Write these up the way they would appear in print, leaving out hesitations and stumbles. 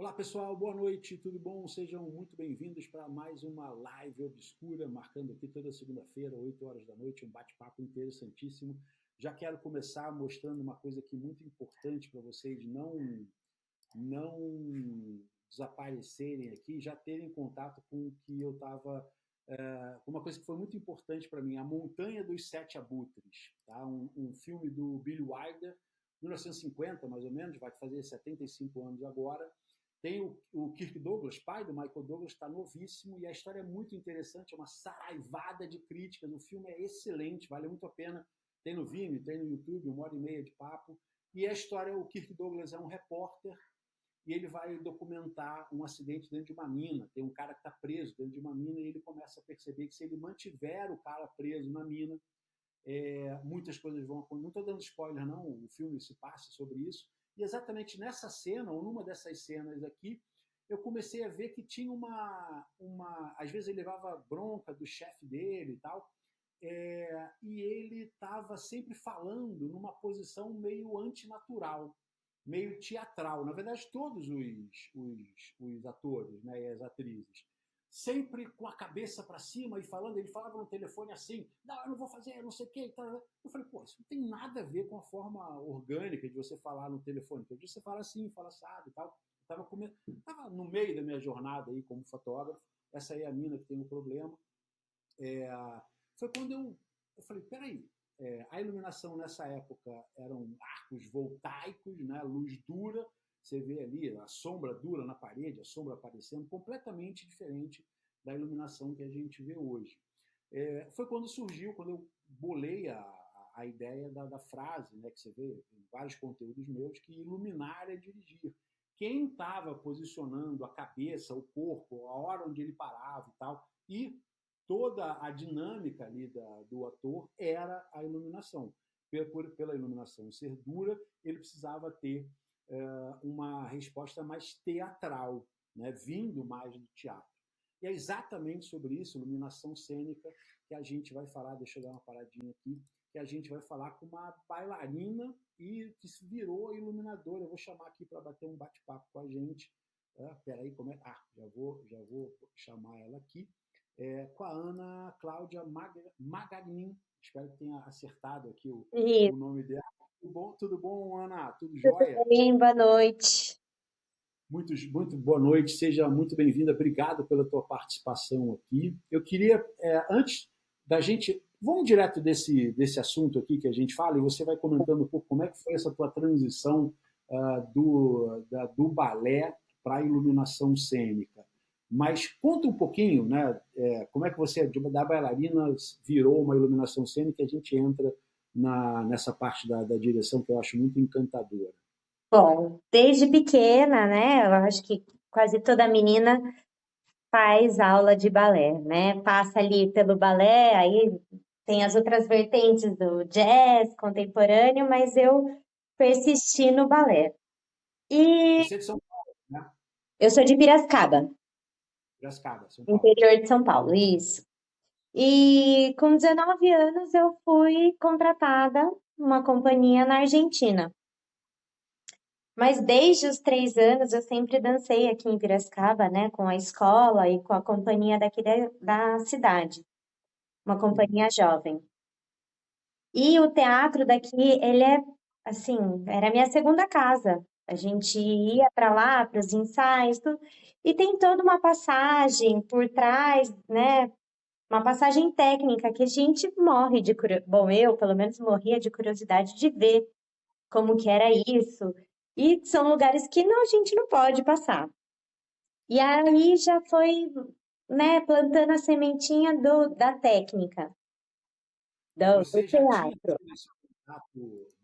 Olá pessoal, boa noite, tudo bom? Sejam muito bem-vindos para mais uma live obscura, marcando aqui toda segunda-feira, 8 horas da noite, um bate-papo interessantíssimo. Já quero começar mostrando uma coisa aqui muito importante para vocês não desaparecerem aqui, já terem contato com o que eu estava. Uma coisa que foi muito importante para mim, A Montanha dos Sete Abutres, tá? Um filme do Billy Wilder, 1950 mais ou menos, vai fazer 75 anos agora. Tem o Kirk Douglas, pai do Michael Douglas, está novíssimo e a história é muito interessante, é uma saraivada de críticas. O filme é excelente, vale muito a pena. Tem no Vimeo, tem no YouTube, 1h30 de papo. E a história, o Kirk Douglas é um repórter e ele vai documentar um acidente dentro de uma mina. Tem um cara que está preso dentro de uma mina e ele começa a perceber que se ele mantiver o cara preso na mina, muitas coisas vão acontecer. Não estou dando spoiler, não, o filme se passa sobre isso. E exatamente nessa cena, ou numa dessas cenas aqui, eu comecei a ver que tinha às vezes ele levava bronca do chefe dele e tal, e ele estava sempre falando numa posição meio antinatural, meio teatral. Na verdade, todos os atores, né, e as atrizes, sempre com a cabeça para cima e falando, ele falava no telefone assim, não, eu não vou fazer, não sei o quê. Eu falei, pô, isso não tem nada a ver com a forma orgânica de você falar no telefone, porque você fala assim, fala assado e tal. Estava no meio da minha jornada aí como fotógrafo, essa aí é a mina que tem um problema. Foi quando eu falei, peraí, a iluminação nessa época eram arcos voltaicos, né, luz dura, você vê ali a sombra dura na parede, a sombra aparecendo, completamente diferente da iluminação que a gente vê hoje. Foi quando surgiu, quando eu bolei a ideia da frase, né, que você vê em vários conteúdos meus, que iluminar é dirigir. Quem estava posicionando a cabeça, o corpo, a hora onde ele parava e tal, e toda a dinâmica ali do ator era a iluminação. Pela iluminação ser dura, ele precisava ter uma resposta mais teatral, né, vindo mais do teatro. E é exatamente sobre isso, iluminação cênica, que a gente vai falar, deixa eu dar uma paradinha aqui, que a gente vai falar com uma bailarina e que se virou iluminadora. Eu vou chamar aqui para bater um bate-papo com a gente. Peraí, como é? Já vou chamar ela aqui. Com a Ana Cláudia Magagnin. Espero que tenha acertado aqui Isso, o nome dela. Tudo bom, Ana? Tudo tudo jóia? bem? Boa noite. Muito boa noite, seja muito bem-vinda. Obrigado pela tua participação aqui. Eu queria, antes da gente. Vamos direto desse assunto aqui que a gente fala, e você vai comentando um pouco como é que foi essa tua transição do balé para a iluminação cênica. Mas conta um pouquinho, né? Como é que você, da bailarina, virou uma iluminação cênica e a gente entra nessa parte da direção que eu acho muito encantadora. Bom, desde pequena, né? Eu acho que quase toda menina faz aula de balé, né? Passa ali pelo balé, aí tem as outras vertentes do jazz contemporâneo, mas eu persisti no balé. E Você é de São Paulo, né? eu sou de Piracicaba, Piracicaba, São Paulo. interior de São Paulo, isso. E com 19 anos eu fui contratada numa companhia na Argentina. Mas desde os 3 anos eu sempre dancei aqui em Piracicaba, né, com a escola e com a companhia daqui da cidade, uma companhia jovem. E o teatro daqui, ele é, assim, era a minha segunda casa. A gente ia para lá, para os ensaios, tudo, e tem toda uma passagem por trás, né, uma passagem técnica que a gente morre de curiosidade. Bom, eu, pelo menos, morria de curiosidade de ver como que era isso. E são lugares que não, a gente não pode passar. E aí já foi, né, plantando a sementinha da técnica, do Você já tinha teatro. tido esse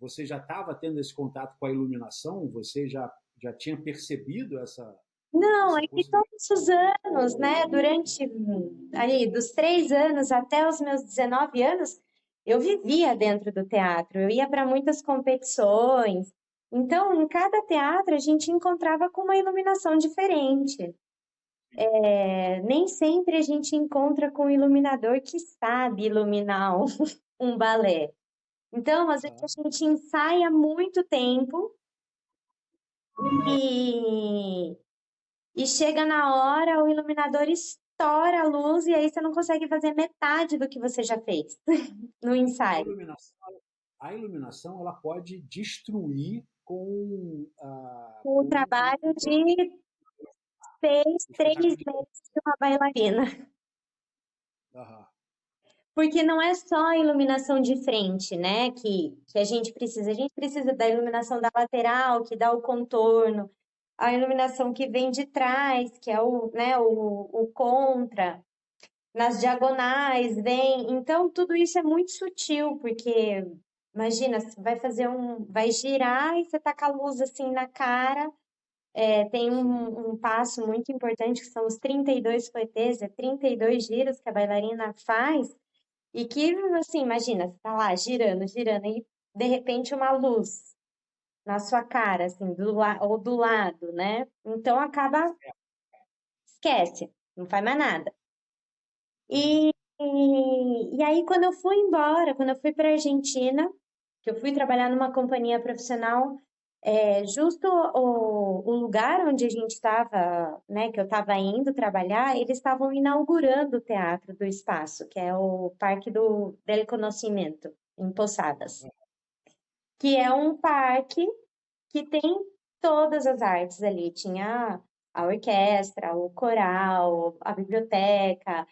você já estava tendo esse contato com a iluminação? Você já tinha percebido Não, essa é que possibilidade? todos os anos, né, durante ali dos 3 anos até os meus 19 anos, eu vivia dentro do teatro, eu ia para muitas competições. Então, em cada teatro a gente encontrava com uma iluminação diferente. Nem sempre a gente encontra com um iluminador que sabe iluminar um balé. Então, às vezes a gente ensaia muito tempo e E chega na hora, o iluminador estoura a luz e aí você não consegue fazer metade do que você já fez no A ensaio. iluminação, a iluminação ela pode destruir com, O trabalho de 6, o 3 espetáculo de. meses de uma bailarina. Aham, Porque não é só a iluminação de frente, né, que a gente precisa. A gente precisa da iluminação da lateral, que dá o contorno, a iluminação que vem de trás, que é o, né, o contra, nas diagonais vem. Então, tudo isso é muito sutil, porque imagina, você vai fazer vai girar e você tá com a luz assim na cara. Tem sim. um passo muito importante que são os 32 fouettés, 32 giros que a bailarina faz. E que, assim, imagina, você tá lá girando, girando, e de repente uma luz na sua cara, assim, ou do lado, né? Então acaba, esquece, não faz mais nada. Uhum. E aí, quando eu fui embora, quando eu fui para a Argentina, que eu fui trabalhar numa companhia profissional, justo o lugar onde a gente estava, né, que eu estava indo trabalhar, eles estavam inaugurando o Teatro do Espaço, que é o Parque del Conhecimento, em Posadas, que é um parque que tem todas as artes ali. Tinha a orquestra, o coral, a biblioteca,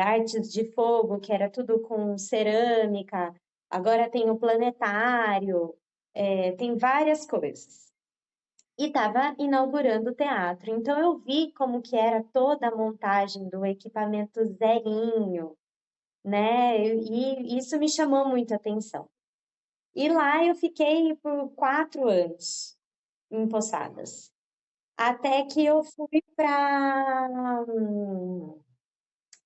artes de fogo, que era tudo com cerâmica. Agora tem o planetário, tem várias coisas. E estava inaugurando o teatro. Então eu vi como que era toda a montagem do equipamento zerinho, né? E isso me chamou muito a atenção. E lá eu fiquei por 4 anos em Posadas. Até que eu fui para.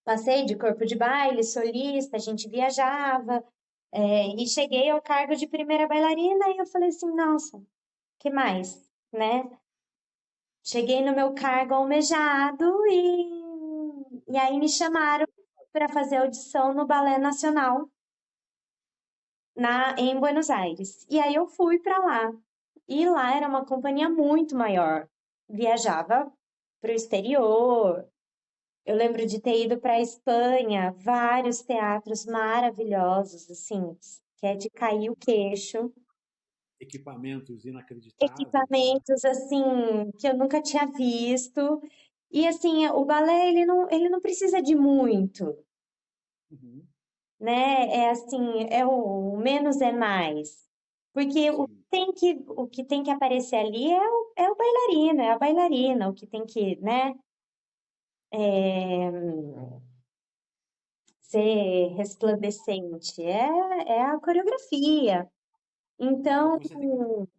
Passei de corpo de baile, solista, a gente viajava, e cheguei ao cargo de primeira bailarina e eu falei assim, nossa, que mais, né? Cheguei no meu cargo almejado e aí me chamaram para fazer audição no Balé Nacional em Buenos Aires. E aí eu fui para lá. E lá era uma companhia muito maior. Viajava para o exterior. Eu lembro de ter ido para a Espanha, vários teatros maravilhosos, assim, que é de cair o queixo. Equipamentos inacreditáveis, né? Equipamentos, assim, que eu nunca tinha visto. E, assim, o balé, ele não precisa de muito, Uhum. né? É assim, o menos é mais. Porque Sim. o que tem que aparecer ali é o bailarino, é a bailarina, o que tem que, né, ser resplandecente, é a coreografia. É o Então, que você tem que,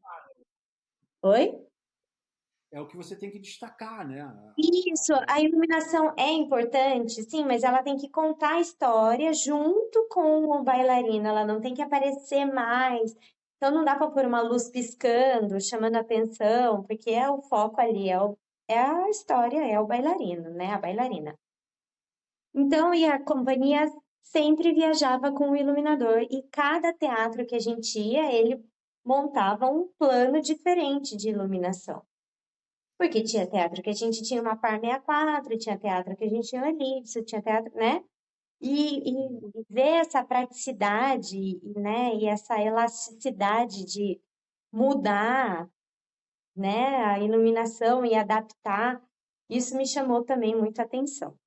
oi? é o que você tem que destacar, né? Isso, a iluminação é importante, sim, mas ela tem que contar a história junto com o bailarino, ela não tem que aparecer mais. Então não dá para pôr uma luz piscando, chamando a atenção, porque é o foco ali, é a história, é o bailarino, né? A bailarina. Então, e a companhia sempre viajava com o iluminador, e cada teatro que a gente ia, ele montava um plano diferente de iluminação. Porque tinha teatro que a gente tinha uma par 64, tinha teatro que a gente tinha um elipse, tinha teatro, né? E ver essa praticidade, né? E essa elasticidade de mudar, né? A iluminação e adaptar, isso me chamou também muita atenção.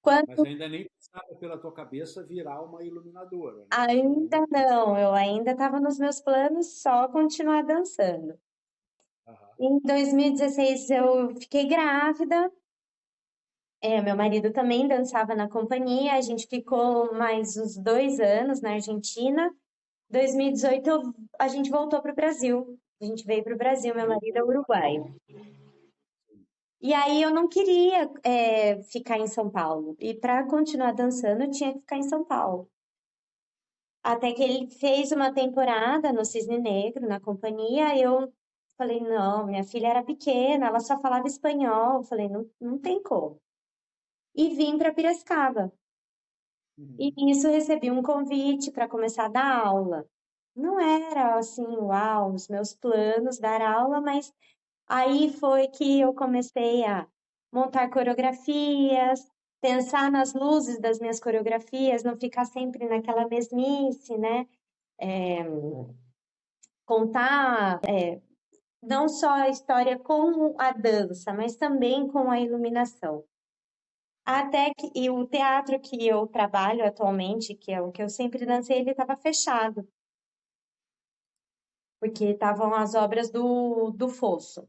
mas Quando ainda nem passava pela tua cabeça virar uma iluminadora, né? Isso ainda ainda. não, eu ainda estava nos meus planos só continuar dançando. Aham. Em 2016 eu fiquei grávida. Meu marido também dançava na companhia, a gente ficou mais uns 2 anos na Argentina. 2018 a gente voltou para o Brasil. A gente veio para o Brasil, meu marido é Voltou. uruguaio. E aí eu não queria, ficar em São Paulo. E para continuar dançando, eu tinha que ficar em São Paulo. Até que ele fez uma temporada no Cisne Negro, na companhia, eu falei, não, minha filha era pequena, ela só falava espanhol. Eu falei, não, não tem como. E vim para Piracicaba. E Uhum. nisso recebi um convite para começar a dar aula. Não era assim, uau, os meus planos dar aula, mas Aí foi que eu comecei a montar coreografias, pensar nas luzes das minhas coreografias, não ficar sempre naquela mesmice, né? Contar não só a história com a dança, mas também com a iluminação. Até que e o teatro que eu trabalho atualmente, que é o que eu sempre dancei, ele estava fechado, porque estavam as obras do Fosso.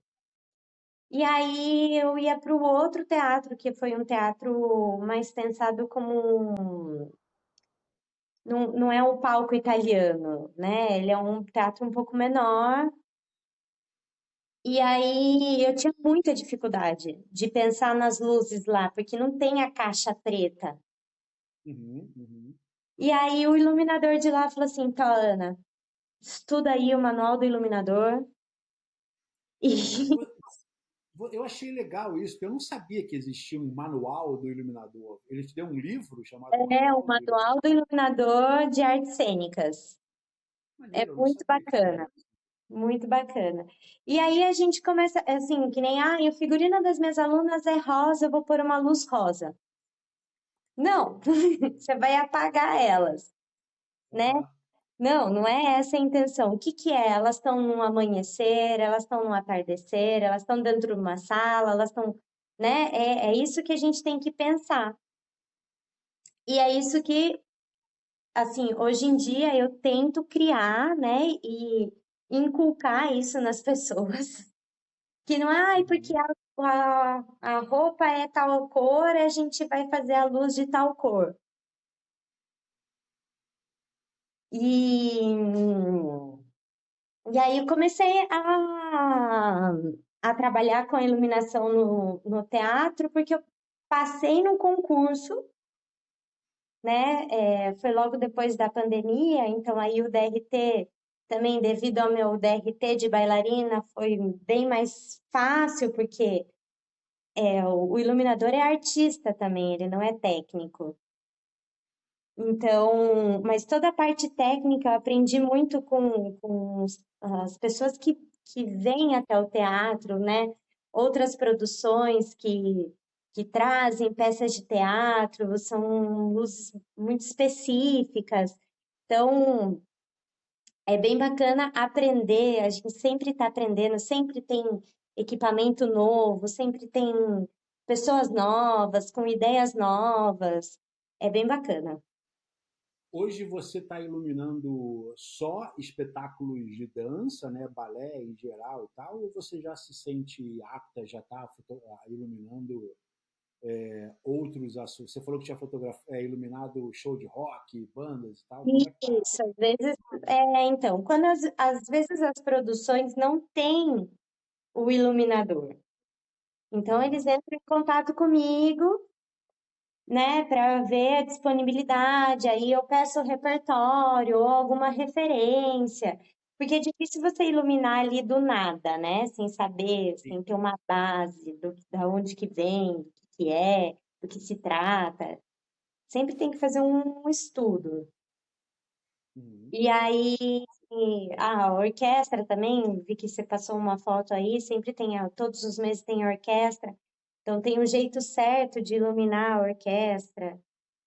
E aí eu ia para o outro teatro, que foi um teatro mais pensado como não é um palco italiano, né? Ele é um teatro um pouco menor. E aí eu tinha muita dificuldade de pensar nas luzes lá, porque não tem a caixa preta. Uhum, uhum. E aí o iluminador de lá falou assim, tá, Ana, estuda aí o manual do iluminador. E Eu achei legal isso, porque eu não sabia que existia um manual do iluminador. Ele te deu um livro chamado é o Manual do manual Iluminador? do iluminador de artes cênicas. É Maneiro, eu não muito sabia que tinha bacana. isso. Muito bacana. E aí a gente começa, assim, que nem, e o figurino das minhas alunas é rosa, eu vou pôr uma luz rosa. Não, você vai apagar elas, né? Aham. Não, não é essa a intenção. O que que é? Elas estão num amanhecer, elas estão num atardecer, elas estão dentro de uma sala, elas estão, né? É isso que a gente tem que pensar. E é isso que, assim, hoje em dia eu tento criar, né? E inculcar isso nas pessoas. Que não é, ai, porque Uhum. a roupa é tal cor, a gente vai fazer a luz de tal cor. E, e aí eu comecei a trabalhar com a iluminação no teatro, porque eu passei num concurso, né? Foi logo depois da pandemia, então aí o DRT, também devido ao meu DRT de bailarina, foi bem mais fácil, porque o iluminador é artista também, ele não é técnico. Então, mas toda a parte técnica eu aprendi muito com as pessoas que vêm até o teatro, né? Outras produções que trazem peças de teatro, são luzes muito específicas. Então, é bem bacana aprender, a gente sempre está aprendendo, sempre tem equipamento novo, sempre tem pessoas novas, com ideias novas. É bem bacana. Hoje você está iluminando só espetáculos de dança, né, balé em geral e tal, ou você já se sente apta, já está iluminando outros assuntos? Você falou que tinha iluminado show de rock, bandas e tal. Como é que tá? Isso, às vezes, então, quando às vezes as produções não têm o iluminador, então eles Aham. entram em contato comigo, né, para ver a disponibilidade, aí eu peço o repertório ou alguma referência, porque é difícil você iluminar ali do nada, né, sem saber, Sim. sem ter uma base da onde que vem, do que é, do que se trata. Sempre tem que fazer um estudo. Uhum. E aí, a orquestra também, vi que você passou uma foto aí, sempre tem, todos os meses tem orquestra, então tem um jeito certo de iluminar a orquestra,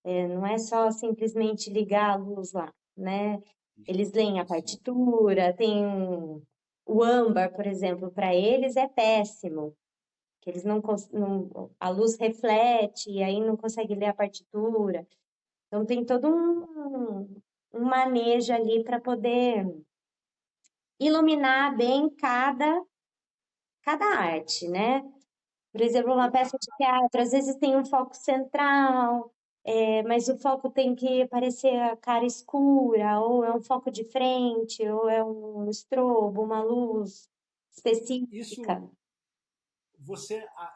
não é só simplesmente ligar a luz lá, né? Eles leem a Sim. partitura, o âmbar, por exemplo, para eles é péssimo, que eles a luz reflete e aí não consegue ler a partitura. Então tem todo um manejo ali para poder iluminar bem cada arte, né? Por exemplo, uma Eu- peça de teatro, às vezes tem um foco central, mas o foco tem que parecer a cara escura, ou é um foco de frente, ou é um estrobo, uma luz Isso, específica.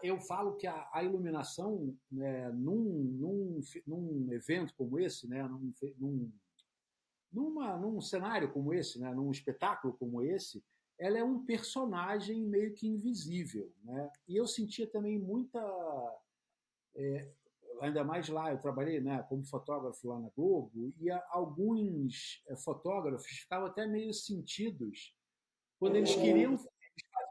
eu falo que a iluminação, né, num evento como esse, né, num cenário como esse, né, num espetáculo como esse, ela é um personagem meio que invisível, né? E eu sentia também muita, ainda mais lá, eu trabalhei, né, como fotógrafo lá na Globo, e alguns fotógrafos ficavam até meio sentidos quando eles queriam.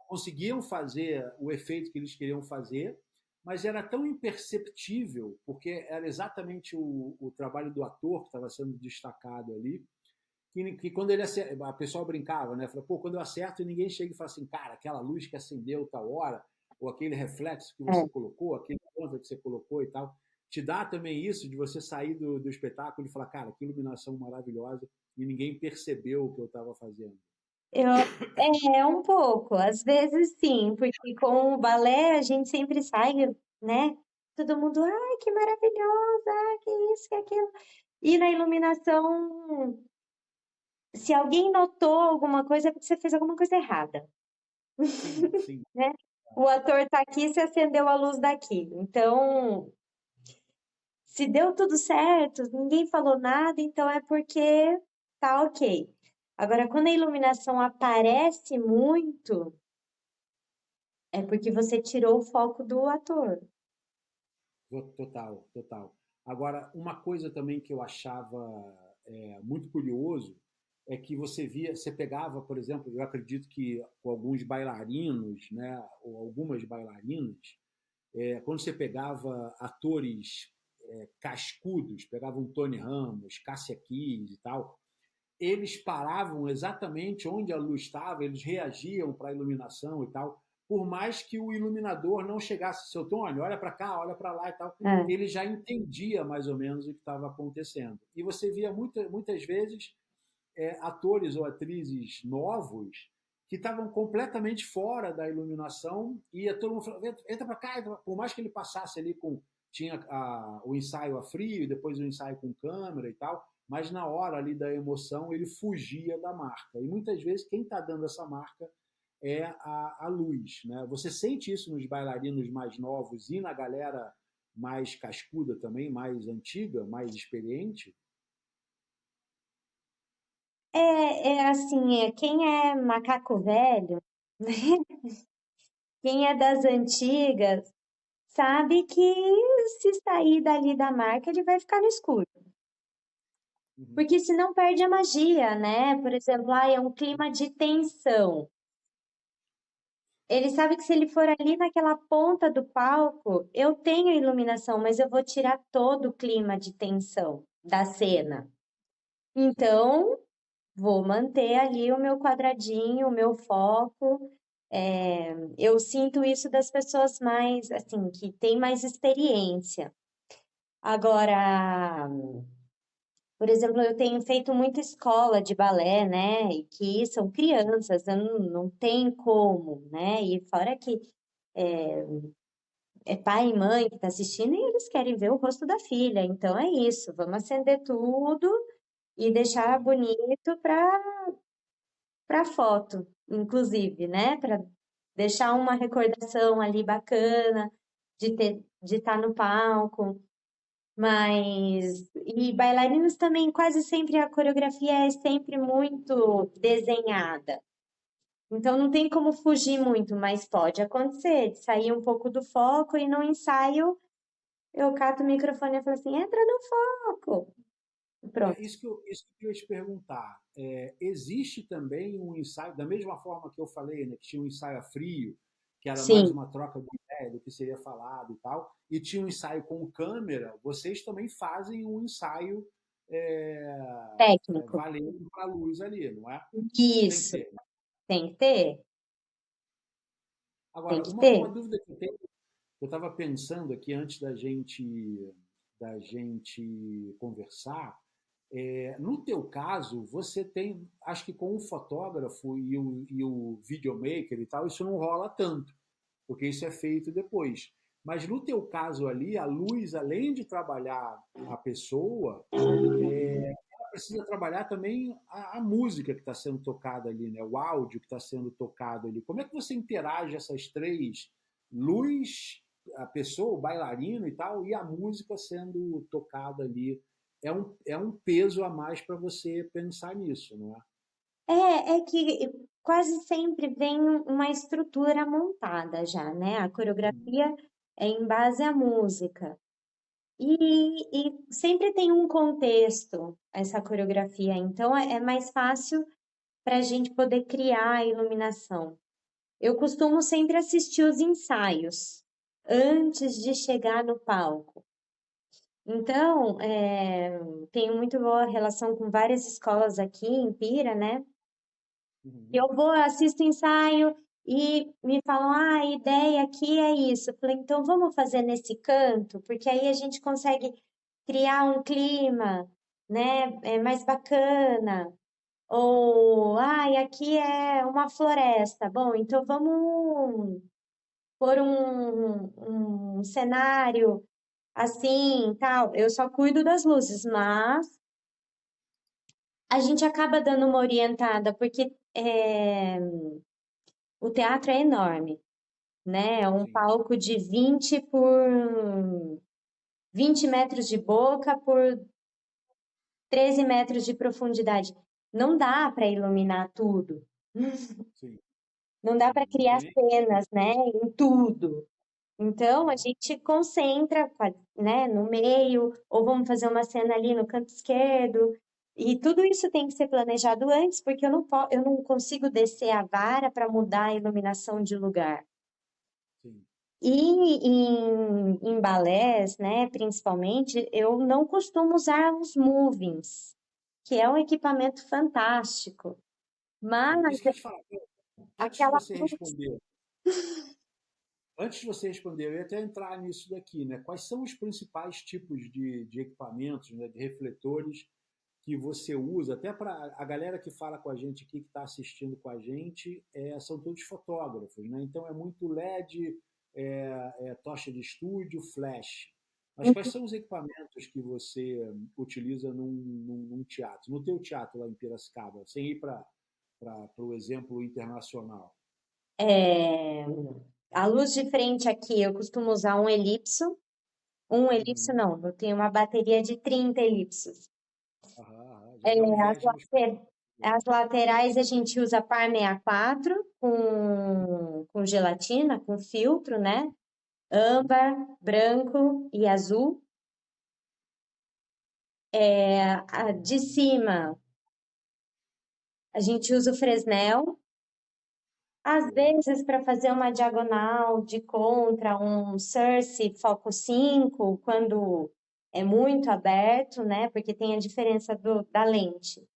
conseguiam fazer o efeito que eles queriam fazer, mas era tão imperceptível, porque era exatamente o trabalho do ator que estava sendo destacado ali, que quando ele a pessoa brincava, né? Falou, pô, quando eu acerto, ninguém chega e fala assim, cara, aquela luz que acendeu tal hora, ou aquele reflexo que você É. colocou, aquele ponto que você colocou e tal. Te dá também isso de você sair do espetáculo e falar, cara, que iluminação maravilhosa, e ninguém percebeu o que eu estava fazendo. Eu, um pouco, às vezes sim, porque com o balé a gente sempre sai, né? Todo mundo, ai, que maravilhosa, ai, que isso, que aquilo. E na iluminação, se alguém notou alguma coisa, é porque você fez alguma coisa errada, Sim, sim. né? O ator tá aqui, você acendeu a luz daqui. Então, se deu tudo certo, ninguém falou nada, então é porque tá ok. Agora, quando a iluminação aparece muito, é porque você tirou o foco do ator. Total, total. Agora, uma coisa também que eu achava muito curioso é que você pegava, por exemplo, eu acredito que com alguns bailarinos, né, ou algumas bailarinas, quando você pegava atores cascudos, pegava um Tony Ramos, Cássia Kiss e tal, eles paravam exatamente onde a luz estava, eles reagiam para a iluminação e tal, por mais que o iluminador não chegasse, seu Tony, olha para cá, olha para lá e tal, É. ele já entendia mais ou menos o que estava acontecendo. E você via muitas vezes atores ou atrizes novos que estavam completamente fora da iluminação e ia todo mundo falando, entra para cá, por mais que ele passasse ali com tinha o ensaio a frio e depois o ensaio com câmera e tal, mas na hora ali da emoção ele fugia da marca. E muitas vezes quem está dando essa marca é a luz. Né? Você sente isso nos bailarinos mais novos e na galera mais cascuda também, mais antiga, mais experiente? É assim, quem é macaco velho, quem é das antigas, sabe que se sair dali da marca, ele vai ficar no escuro. Uhum. Porque senão perde a magia, né? Por exemplo, é um clima de tensão. Ele sabe que se ele for ali naquela ponta do palco, eu tenho iluminação, mas eu vou tirar todo o clima de tensão da cena. Sim. Então, vou manter ali o meu quadradinho, o meu foco. Eu sinto isso das pessoas mais, assim, que têm mais experiência. Agora, por exemplo, eu tenho feito muita escola de balé, né? E que são crianças, não tem como, né? E fora que é pai e mãe que tá assistindo e eles querem ver o rosto da filha. Então é isso, vamos acender tudo e deixar bonito para foto, inclusive, né? Para deixar uma recordação ali bacana de estar no palco. Mas e bailarinos também quase sempre a coreografia é sempre muito desenhada. Então não tem como fugir muito, mas pode acontecer de sair um pouco do foco e no ensaio eu cato o microfone e falo assim, entra no foco. Pronto. Isso que eu ia te perguntar. Existe também um ensaio, da mesma forma que eu falei, né, que tinha um ensaio a frio, que era mais Sim, uma troca de ideia do que seria falado e tal, e tinha um ensaio com câmera, vocês também fazem um ensaio técnico. valendo para a luz ali, não é? Tem que Isso, ter. tem que ter, tem Agora, que uma ter. dúvida que eu tenho, eu estava pensando aqui antes da gente conversar. No teu caso, você tem, acho que com o fotógrafo e o videomaker e tal, isso não rola tanto, porque isso é feito depois. Mas no teu caso ali, a luz, além de trabalhar a pessoa, ela precisa trabalhar também a música que está sendo tocada ali, né? O áudio que está sendo tocado ali. Como é que você interage essas três, luz, a pessoa, o bailarino e tal, e a música sendo tocada ali? É um peso a mais para você pensar nisso, não é? É que quase sempre vem uma estrutura montada já, né? A coreografia é em base à música. E sempre tem um contexto essa coreografia, então é mais fácil para a gente poder criar a iluminação. eu costumo sempre assistir os ensaios antes de chegar no palco. Então, tenho muito boa relação com várias escolas aqui em Pira, né? Uhum. Eu vou, assisto o ensaio e me falam, ah, a ideia aqui é isso. Eu falei, então vamos fazer nesse canto, porque aí a gente consegue criar um clima, né, mais bacana. Ou, ah, e aqui é uma floresta. Bom, então vamos pôr um cenário assim, tal. Eu só cuido das luzes, mas a gente acaba dando uma orientada, porque o teatro é enorme, né? É um Sim, palco de 20 por 20 metros de boca por 13 metros de profundidade. Não dá para iluminar tudo. sim, Não dá sim. para Não criar tem nem cenas, né, isso. em tudo. Então a Aham, gente concentra, né, no meio, ou vamos fazer uma cena ali no canto esquerdo. E tudo isso tem que ser planejado antes, porque eu não consigo descer a vara para mudar a iluminação de lugar. sim. E em balés, né, principalmente, eu não costumo usar os movings, que é um equipamento fantástico, Sim. mas Isso que eu ia te falar. Antes de aquela você responder, antes de você responder, eu ia até entrar nisso daqui, né? Quais são os principais tipos de equipamentos, né, de refletores que você usa, até para a galera que fala com a gente aqui, que está assistindo com a gente, são todos fotógrafos, né? Então é muito LED, tocha de estúdio, flash. Mas quais são os equipamentos que você utiliza num teatro? No teu teatro lá em Piracicaba, sem ir para o exemplo internacional. é, a luz de frente aqui, eu costumo usar um elipso Uhum. não, eu tenho uma bateria de 30 elipsos. Aham, aham. Já É, dá um as, inveja nos. as laterais a gente usa par 64 com gelatina, com filtro, né? Âmbar, branco e azul. De cima, a gente usa o Fresnel. Às Boa. vezes, para fazer uma diagonal de contra, um Cersei foco 5 quando é muito aberto, né? Porque tem a diferença da lente.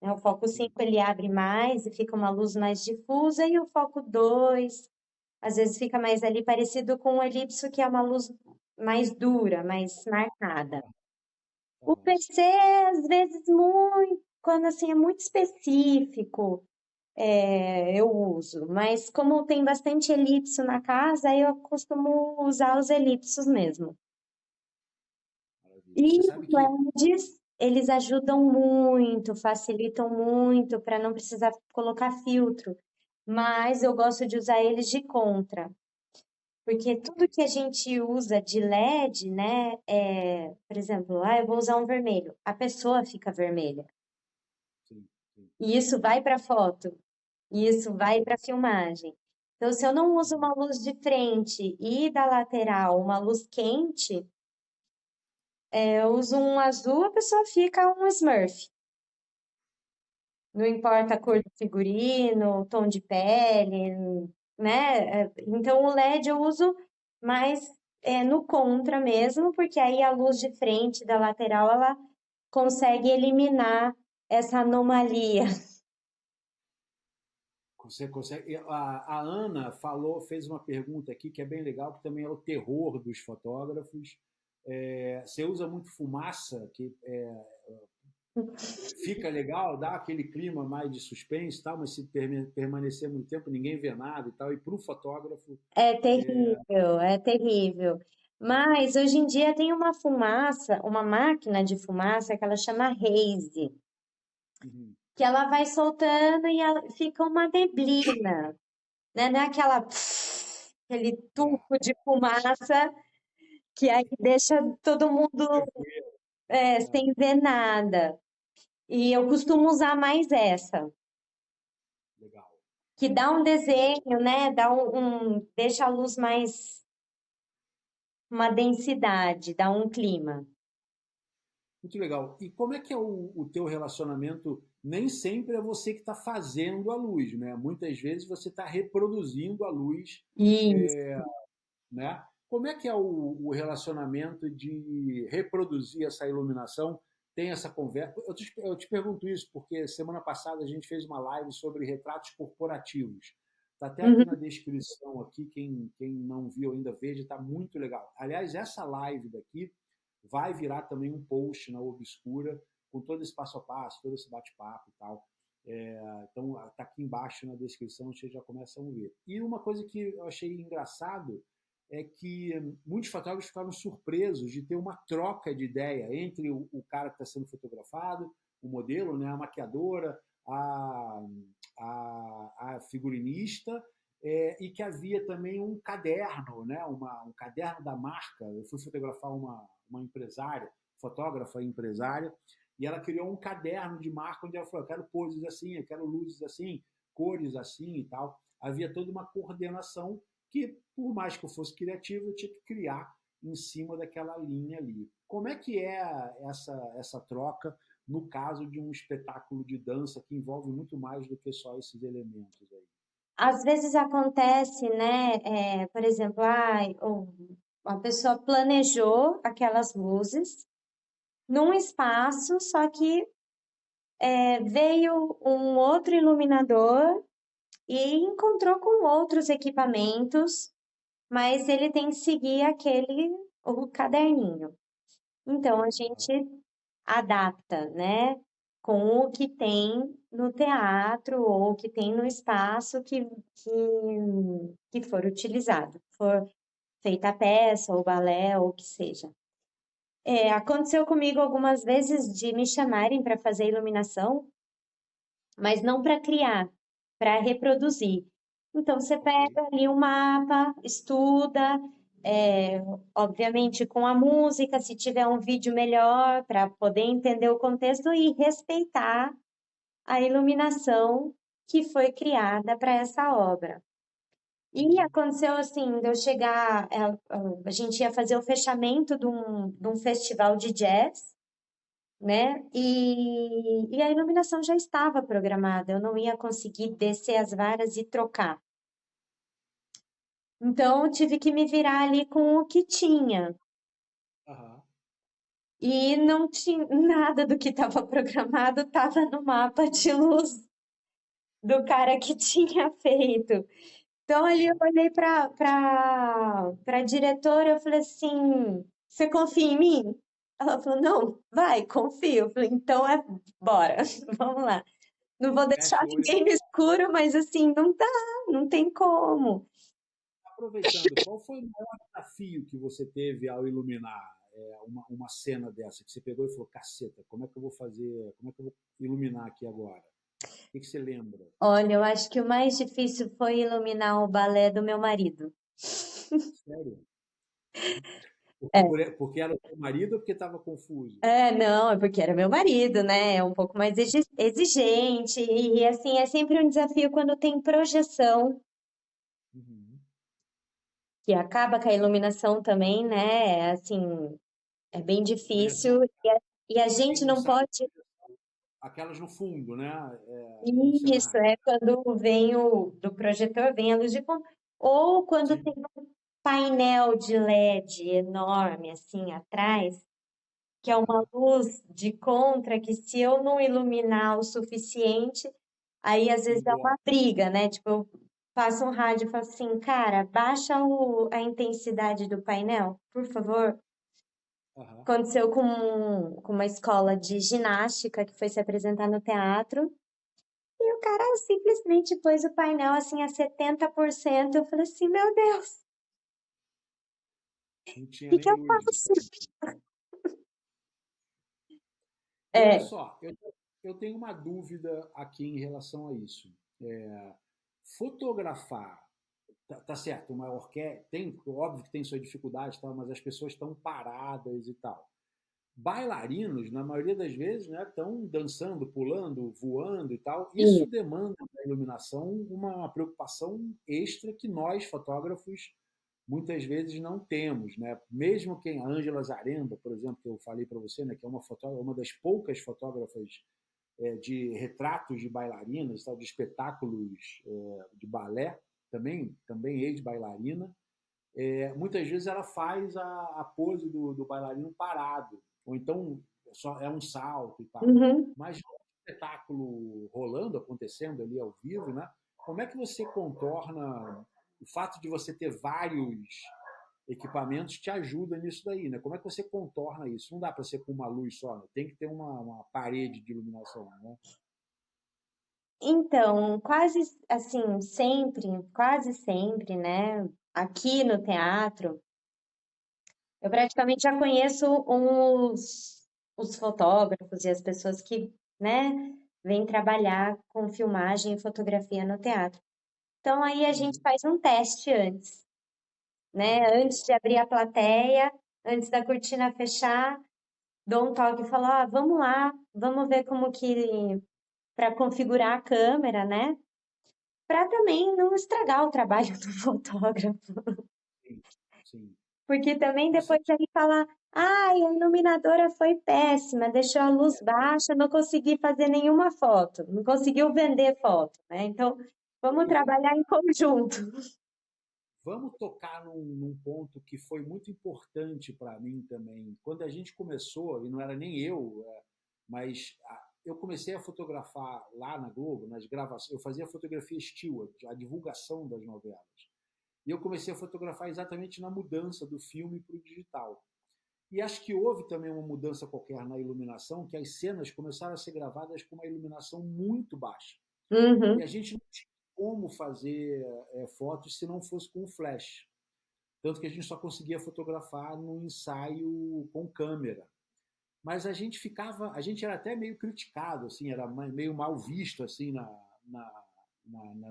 Né? O foco Sim. 5 ele abre mais e fica uma luz mais difusa, e o foco 2 às vezes fica mais ali parecido com o elipso, que é uma luz mais dura, mais marcada. Aham, O aham. PC, às vezes, muito, quando assim é muito específico, eu uso. Mas como tem bastante elipso na casa, eu costumo usar os elipsos mesmo. Maravilha. E Você os sabe que. LEDs, eles ajudam muito, facilitam muito para não precisar colocar filtro. Mas eu gosto de usar eles de contra. Porque tudo que a gente usa de LED, né, por exemplo, eu vou usar um vermelho, a pessoa fica vermelha. Sim, sim. E isso vai para a foto, e isso vai Uhum, para a filmagem. Então, se eu não uso uhum. uma luz de frente e da lateral uma luz quente, eu uso um azul, a pessoa fica um Smurf. Não importa a cor Sim. do figurino, o tom de pele, né? Então, o LED eu uso mais no contra mesmo, porque aí a luz de frente da lateral ela consegue eliminar essa anomalia. Você consegue. A Ana falou, fez uma pergunta aqui que é bem legal, que também é o terror dos fotógrafos. Você usa muito fumaça, que fica legal, dá aquele clima mais de suspense, e tal, mas se permanecer muito tempo, ninguém vê nada e tal. E para o fotógrafo, É é, terrível, é terrível. Mas hoje em dia tem uma fumaça, uma máquina de fumaça que ela chama Haze, uhum, que ela vai soltando e fica uma neblina, né? Não é aquela aquele é, tubo de fumaça que aí deixa todo mundo nevoeiro, sem ver nada. E eu costumo usar mais essa, legal. que dá um Legal. desenho, né? Deixa a luz mais uma densidade, dá um clima. Muito legal. E como é que é o teu relacionamento? nem sempre é você que está fazendo a luz, né? Muitas vezes você está reproduzindo a luz, Isso. né? Como é que é o relacionamento de reproduzir essa iluminação? Tem essa conversa? Eu te pergunto isso porque semana passada a gente fez uma live sobre retratos corporativos. Está até aqui na Uhum. descrição aqui, quem não viu ainda veja, está muito legal. Aliás, essa live daqui vai virar também um post na Obscura com todo esse passo a passo, todo esse bate-papo e tal. Então, está aqui embaixo na descrição, vocês já começam a ver. E uma coisa que eu achei engraçado é que muitos fotógrafos ficaram surpresos de ter uma troca de ideia entre o cara que está sendo fotografado, o modelo, né, a maquiadora, a, a figurinista, e que havia também um caderno, né, um caderno da marca. Eu fui fotografar uma empresária, fotógrafa empresária, e ela criou um caderno de marca onde ela falou: eu quero poses assim, eu quero luzes assim, cores assim e tal. Havia toda uma coordenação que, por mais que eu fosse criativo, eu tinha que criar em cima daquela linha ali. Como é que é essa troca no caso de um espetáculo de dança que envolve muito mais do que só esses elementos aí? Às vezes acontece, né? Por exemplo, a pessoa planejou aquelas luzes num espaço, só que veio um outro iluminador e encontrou com outros equipamentos, mas ele tem que seguir o caderninho. Então a gente adapta, né, com o que tem no teatro ou o que tem no espaço que for utilizado, for feita a peça ou balé ou o que seja. Aconteceu comigo algumas vezes de me chamarem para fazer iluminação, mas não para criar, para reproduzir. Então, você Ok. pega ali o mapa, estuda, é, obviamente com a música, se tiver um vídeo melhor, para poder entender o contexto e respeitar a iluminação que foi criada para essa obra. E Uhum. aconteceu assim, de eu chegar, a gente ia fazer o fechamento de um festival de jazz, né? E a iluminação já estava programada, eu não ia conseguir descer as varas e trocar. Então, eu tive que me virar ali com o que tinha. Aham. E não tinha nada do que estava programado, estava no mapa de luz do cara que tinha feito. Então, ali eu Aham. olhei para a diretora, eu falei assim: você confia em mim? Ela falou: não, vai, confio. Eu falei: então bora, vamos lá. Não vou deixar Fecha o olho. ninguém no escuro, mas assim, não dá, não tem como. Aproveitando, qual foi o maior desafio que você teve ao iluminar uma cena dessa? Que você pegou e falou: caceta, como é que eu vou fazer? Como é que eu vou iluminar aqui agora? O que você lembra? Olha, eu acho que o mais difícil foi iluminar o balé do meu marido. Sério? É, Porque era o seu marido ou porque estava confuso? não, é porque era meu marido, né? É um pouco mais exigente e assim, é sempre um desafio quando tem projeção, Uhum. que acaba com a iluminação também, né? Assim, é bem Projeção, difícil e a para quem gente não não sabe, pode. aquelas no fundo, né? No Isso, cenário. é quando vem do projetor, vem a luz de fundo, ou quando Sim. tem painel de LED enorme assim atrás, que é uma Aham. luz de contra que se eu não iluminar o suficiente, aí às vezes é uma Engloba. briga, né? Tipo, eu passo um rádio e falo assim, cara, baixa a intensidade do painel, por favor. Aham. Aconteceu com uma escola de ginástica que foi se apresentar no teatro. E o cara simplesmente pôs o painel assim a 70%. Eu falei assim, meu Deus, o Não tinha que que nem eu luz. faço? E olha É, só, eu tenho uma dúvida aqui em relação a isso. Fotografar, tá certo, uma orquestra, óbvio que tem sua dificuldade, tal, mas as pessoas estão paradas e tal. Bailarinos, na maioria das vezes, né, estão dançando, pulando, voando e tal. Isso isso. demanda da iluminação uma preocupação extra que nós, fotógrafos, muitas vezes não temos, né? Mesmo quem a Ângela Zaremba, por exemplo, que eu falei para você, né, que é uma das poucas fotógrafas de retratos de bailarinas, de espetáculos de balé, também ex-bailarina. Muitas vezes ela faz a pose do bailarino parado, ou então só é um salto e tal. Uhum. Mas o espetáculo rolando, acontecendo ali ao vivo, né? Como é que você contorna o fato de você ter vários equipamentos te ajuda nisso daí, né? Como é que você contorna isso? Não dá para ser com uma luz só, né? Tem que ter uma parede de iluminação, né? Então, quase assim, sempre, quase sempre, né? Aqui no teatro, eu praticamente já conheço os fotógrafos e as pessoas que, né, vêm trabalhar com filmagem e fotografia no teatro. Então, aí a gente Uhum. faz um teste antes, né? Antes Legal. de abrir a plateia, antes da cortina fechar, dou um toque e falo, ah, vamos lá, vamos ver como que, para configurar a câmera, né? Para também não estragar o trabalho do fotógrafo. Sim, sim. Porque também Você, depois ele fala, ai, a iluminadora foi péssima, deixou a luz baixa, não consegui fazer nenhuma foto, não conseguiu vender foto, né? Então, vamos e trabalhar em conjunto. vamos tocar num ponto que foi muito importante para mim também. Quando a gente começou, e não era nem eu, mas eu comecei a fotografar lá na Globo, nas gravações, eu fazia fotografia steward, a divulgação das novelas. E eu comecei a fotografar exatamente na mudança do filme para o digital. E acho que houve também uma mudança qualquer na iluminação, que as cenas começaram a ser gravadas com uma iluminação muito baixa. E a Uhum. gente não tinha como fazer fotos se não fosse com flash. Tanto que a gente só conseguia fotografar no ensaio com câmera. Mas a gente era até meio criticado, assim, era meio mal visto assim na,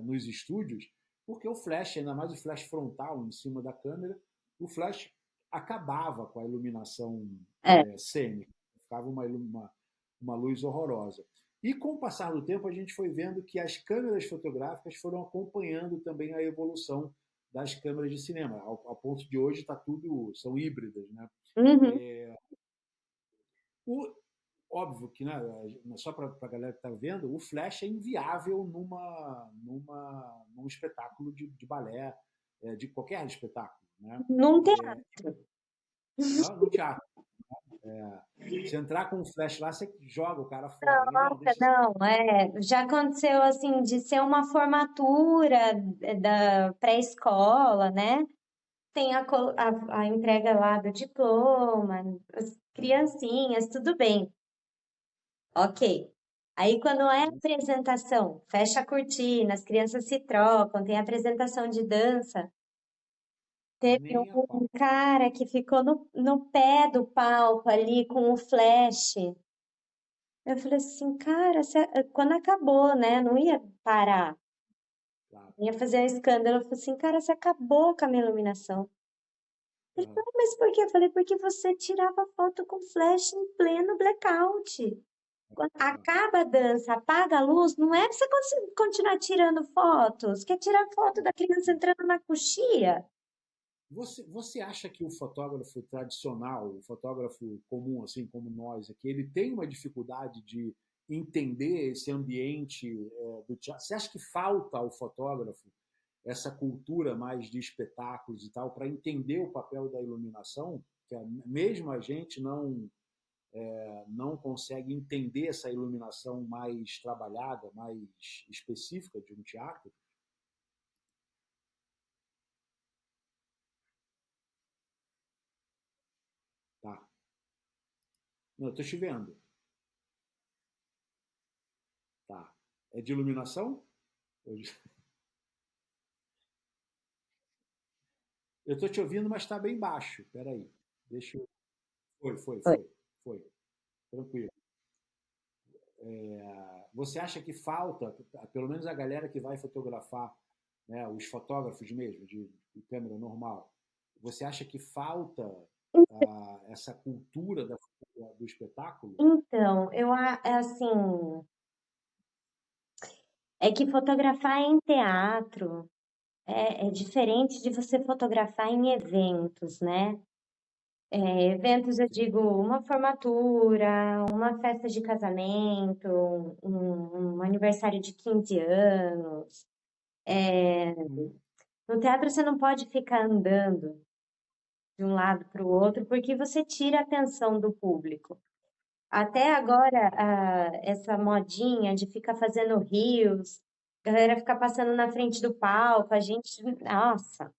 nos estúdios, porque o flash, ainda mais o flash frontal em cima da câmera, o flash acabava com a iluminação É. cênica, ficava uma luz horrorosa. E com o passar do tempo, a gente foi vendo que as câmeras fotográficas foram acompanhando também a evolução das câmeras de cinema, ao ponto de hoje são híbridas, né? Uhum. É, o, óbvio que, né, só para a galera que está vendo, o Flash é inviável num espetáculo de balé, de qualquer espetáculo, né? Não tem. É, no teatro. Se entrar com o Flash lá, você joga o cara fora. Não, Nossa, deixa assim. não, já aconteceu assim de ser uma formatura da pré-escola, né? Tem a entrega lá do diploma, as criancinhas, tudo bem, ok. Aí quando é apresentação, fecha a cortina, as crianças se trocam, tem apresentação de dança. Teve Nem a um pau. cara que ficou no pé do palco ali com o flash. Eu falei assim, cara, quando acabou, né? Não ia parar, Claro. ia fazer um escândalo. Eu falei assim, cara, você acabou com a minha iluminação. Ele Uhum. falou, mas por quê? Eu falei, porque você tirava foto com flash em pleno blackout. Quando acaba a dança, apaga a luz, não é pra você continuar tirando fotos. Quer tirar foto da criança entrando na coxia? Você acha que o fotógrafo tradicional, o fotógrafo comum, assim como nós aqui, ele tem uma dificuldade de entender esse ambiente do teatro? Você acha que falta ao fotógrafo essa cultura mais de espetáculos e tal para entender o papel da iluminação? Que mesmo a gente não consegue entender essa iluminação mais trabalhada, mais específica de um teatro? Tá. Não, eu estou te vendo. Tá. É de iluminação? Eu estou te ouvindo, mas está bem baixo. Espera aí. Deixa eu. Foi, foi, Foi. foi. Foi. Tranquilo. Você acha que falta, pelo menos a galera que vai fotografar, né, os fotógrafos mesmo, de câmera normal, você acha que falta essa cultura do espetáculo? Então, é assim, é que fotografar em teatro é diferente de você fotografar em eventos, né? Eventos, eu digo, uma formatura, uma festa de casamento, um aniversário de 15 anos. Uhum. No teatro você não pode ficar andando de um lado para o outro, porque você tira a atenção do público. Até agora, essa modinha de ficar fazendo reels, galera ficar passando na frente do palco, a gente, nossa,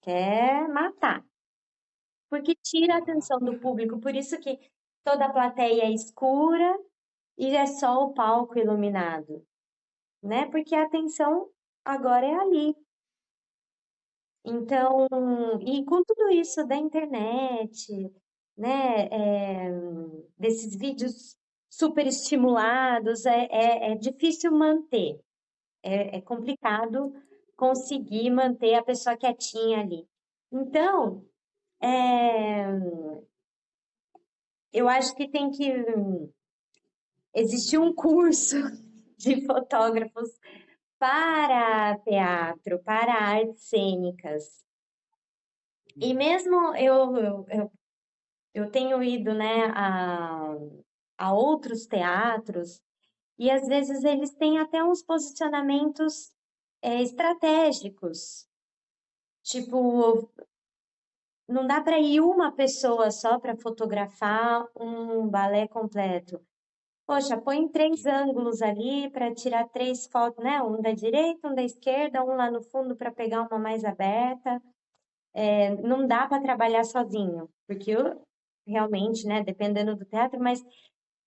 quer matar. Porque tira a Ah, atenção do público, por isso que toda a plateia é escura e é só o palco iluminado, né? Porque a atenção agora é ali. Então, e com tudo isso da internet, né, desses vídeos super estimulados, é difícil manter, é complicado conseguir manter a pessoa quietinha ali. Então, é, eu acho que tem que existir um curso de fotógrafos para teatro, para artes cênicas. E uhum. mesmo eu tenho ido, né, a outros teatros e às vezes eles têm até uns posicionamentos estratégicos. Tipo, não dá para ir uma pessoa só para fotografar um balé completo. Poxa, põe três Sim, ângulos ali para tirar três fotos, né? Um da direita, um da esquerda, um lá no fundo para pegar uma mais aberta. Não dá para trabalhar sozinho, porque realmente, né, dependendo do teatro, mas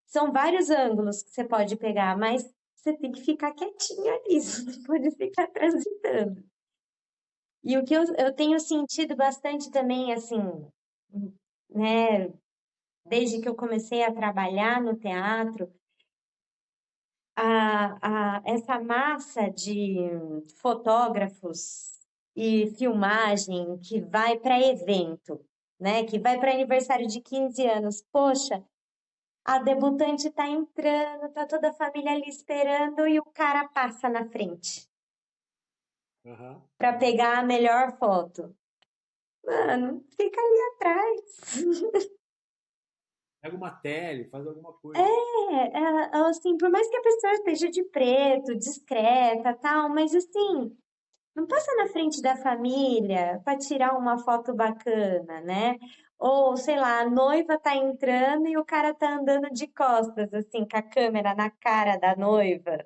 são vários ângulos que você pode pegar, mas você tem que ficar quietinho ali, você não pode ficar transitando. E o que eu tenho sentido bastante também, assim, né, desde que eu comecei a trabalhar no teatro, essa massa de fotógrafos e filmagem que vai para evento, né, que vai para aniversário de 15 anos. Poxa, a debutante tá entrando, tá toda a família ali esperando e o cara passa na frente aham, para aham. pegar a melhor foto. Mano, fica ali atrás. Pega uma tele, faz alguma coisa. Assim, por mais que a pessoa esteja de preto, discreta, tal, mas assim, não passa na frente da família para tirar uma foto bacana, né? Ou, sei lá, a noiva tá entrando e o cara tá andando de costas, assim, com a câmera na cara da noiva.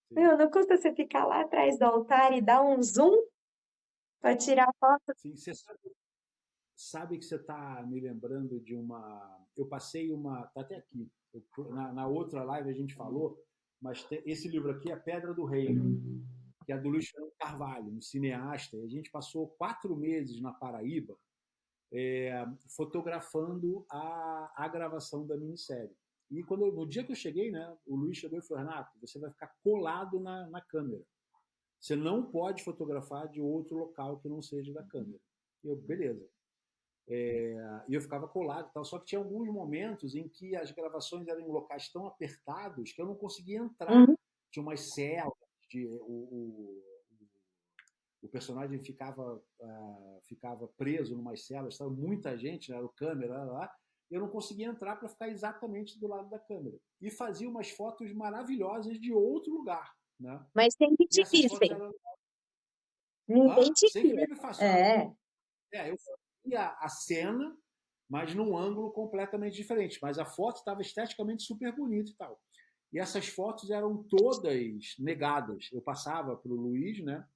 Sim. Meu, não custa você ficar lá atrás do altar e dar um zoom para tirar a foto. Sim, você sabe que você está me lembrando de uma. Eu passei uma. Está até aqui. Na outra live a gente falou, mas esse livro aqui é Pedra do Reino, que é do Luiz Fernando Carvalho, um cineasta. E a gente passou 4 meses na Paraíba fotografando a gravação da minissérie. E no dia que eu cheguei, né, o Luiz chegou e falou: Renato, você vai ficar colado na câmera. Você não pode fotografar de outro local que não seja da câmera. E eu, beleza. E eu ficava colado e tal. Só que tinha alguns momentos em que as gravações eram em locais tão apertados que eu não conseguia entrar. Uhum. Tinha umas celas, o personagem ficava preso em umas celas, estava muita gente, né, era o câmera lá, eu não conseguia entrar para ficar exatamente do lado da câmera. E fazia umas fotos maravilhosas de outro lugar. Né? Mas sem que E te essas fotos vissem. eram. Ninguém te Sem que via. ninguém me faça. É. Eu fazia a cena, mas num ângulo completamente diferente. Mas a foto estava esteticamente super bonita e tal. E essas fotos eram todas negadas. Eu passava para o Luiz, né?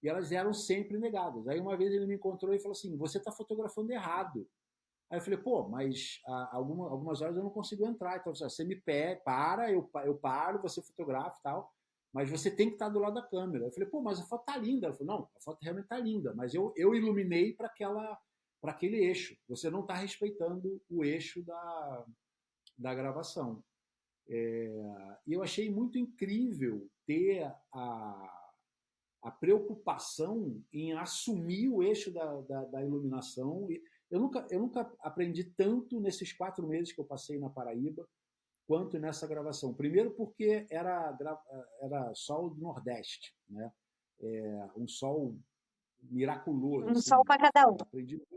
E elas eram sempre negadas. Aí uma vez ele me encontrou e falou assim: Você está fotografando errado. Aí eu falei: Pô, mas algumas horas eu não consigo entrar. Então você me para, eu paro, você fotografa e tal. Mas você tem que estar do lado da câmera. Eu falei: Pô, mas a foto tá linda. Ela falou: Não, a foto realmente tá linda, mas eu iluminei para aquele eixo. Você não está respeitando o eixo da gravação. E eu achei muito incrível ter a preocupação em assumir o eixo da iluminação. Eu nunca aprendi tanto nesses 4 meses que eu passei na Paraíba quanto nessa gravação. Primeiro porque era sol do Nordeste, né? Um sol miraculoso, Um sol assim, para cada um. aprendi muito.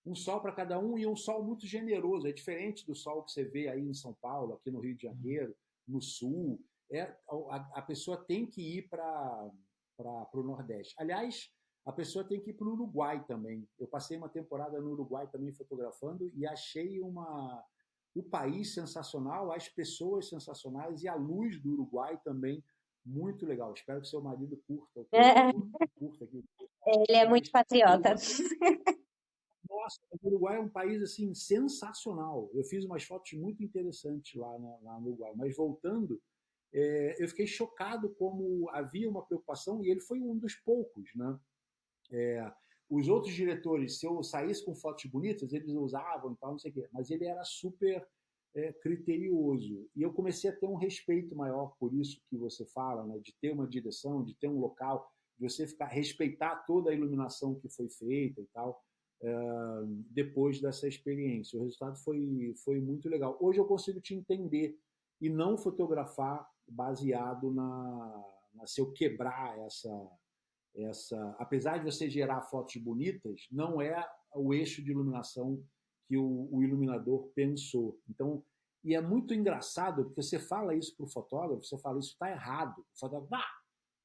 Um sol para cada um e um sol muito generoso, é diferente do sol que você vê aí em São Paulo, aqui no Rio de Janeiro, no Sul. A pessoa tem que ir para o Nordeste. Aliás, a pessoa tem que ir para o Uruguai também. Eu passei uma temporada no Uruguai também fotografando e achei o país sensacional, as pessoas sensacionais e a luz do Uruguai também muito legal. Espero que seu marido curta, É, curta aqui, ele é muito mas o patriota. Uruguai, nossa, o Uruguai é um país assim sensacional. Eu fiz umas fotos muito interessantes lá no Uruguai. Mas voltando, eu fiquei chocado como havia uma preocupação e ele foi um dos poucos, né? Os outros diretores, se eu saísse com fotos bonitas, eles usavam e tal, não sei o quê. Mas ele era super criterioso. E eu comecei a ter um respeito maior por isso que você fala, né? De ter uma direção, de ter um local, de você respeitar toda a iluminação que foi feita e tal, depois dessa experiência. O resultado foi muito legal. Hoje eu consigo te entender e não fotografar baseado se eu quebrar apesar de você gerar fotos bonitas, não é o eixo de iluminação que o iluminador pensou. Então, e é muito engraçado, porque você fala isso para o fotógrafo, você fala isso está errado. O fotógrafo,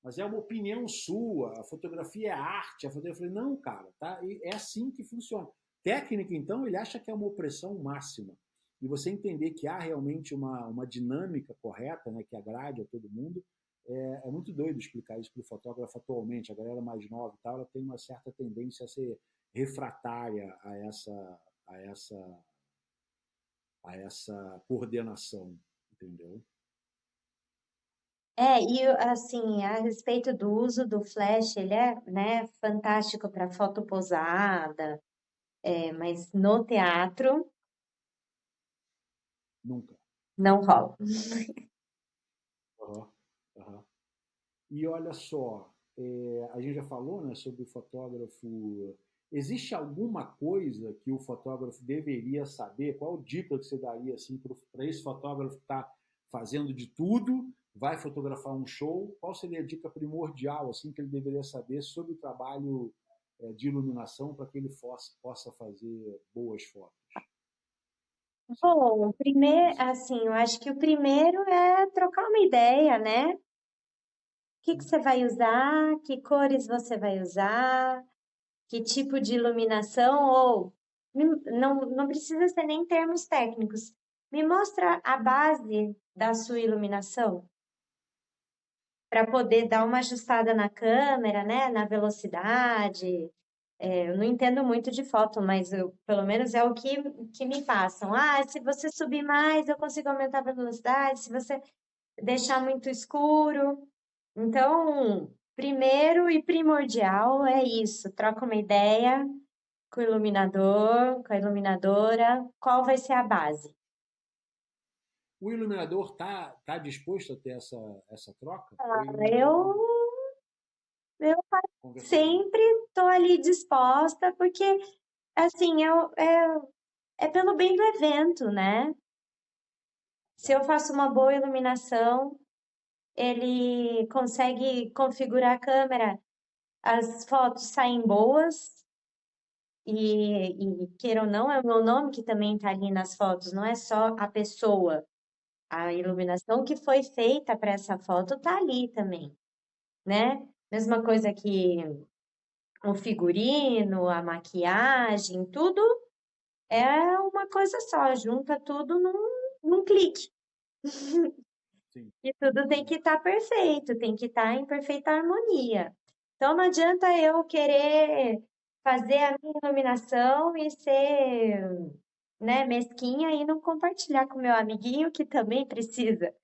mas é uma opinião sua, a fotografia é arte. A fotografia, não, cara, tá? E é assim que funciona. Técnica, então, ele acha que é uma opressão máxima. E você entender que há realmente uma dinâmica correta, né, que agrade a todo mundo, é muito doido explicar isso para o fotógrafo atualmente. A galera mais nova e tal, ela tem uma certa tendência a ser refratária a essa coordenação, entendeu? E assim, a respeito do uso do flash, ele é, né, fantástico para foto posada, mas no teatro Nunca. não rola. Uhum. Uhum. E olha só, a gente já falou, né, sobre o fotógrafo. Existe alguma coisa que o fotógrafo deveria saber? Qual dica que você daria assim, para esse fotógrafo que está fazendo de tudo, vai fotografar um show? Qual seria a dica primordial assim, que ele deveria saber sobre o trabalho de iluminação para que ele possa fazer boas fotos? Sim. Bom, primeiro, assim, eu acho que o primeiro é trocar uma ideia, né? O que que você vai usar? Que cores você vai usar? Que tipo de iluminação? Ou não precisa ser nem termos técnicos. Me mostra a base da sua iluminação para poder dar uma ajustada na câmera, né? Na velocidade. Eu não entendo muito de foto, mas pelo menos é o que me passam. Ah, se você subir mais, eu consigo aumentar a velocidade. Se você deixar muito escuro. Então, primeiro e primordial é isso. Troca uma ideia com o iluminador, com a iluminadora. Qual vai ser a base? O iluminador tá disposto a ter essa troca? Ou ele Eu, não eu conversou com ele? sempre estou ali disposta, porque, assim, é pelo bem do evento, né? Se eu Tá. faço uma boa iluminação, ele consegue configurar a câmera, as fotos saem boas, e queira ou não, é o meu nome que também está ali nas fotos, não é só a pessoa. A iluminação que foi feita para essa foto está ali também, né? Mesma coisa que o figurino, a maquiagem, tudo é uma coisa só, junta tudo num clique. Sim, E tudo tem que sim. estar perfeito, tem que estar em perfeita harmonia. Então não adianta eu querer fazer a minha iluminação e ser, né, mesquinha e não compartilhar com meu amiguinho que também precisa,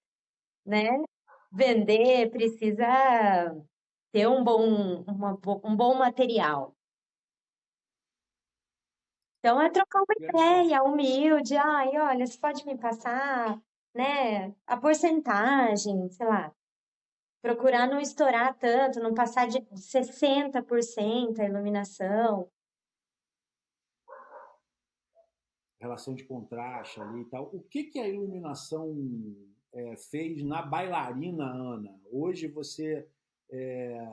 né? Vender, precisa ter um bom material. Então é trocar uma E olha só, ideia humilde, ai, olha, você pode me passar, né, a porcentagem, sei lá. Procurar não estourar tanto, não passar de 60% a iluminação. relação de contraste ali e tal. O que a iluminação fez na bailarina Ana? Hoje você é,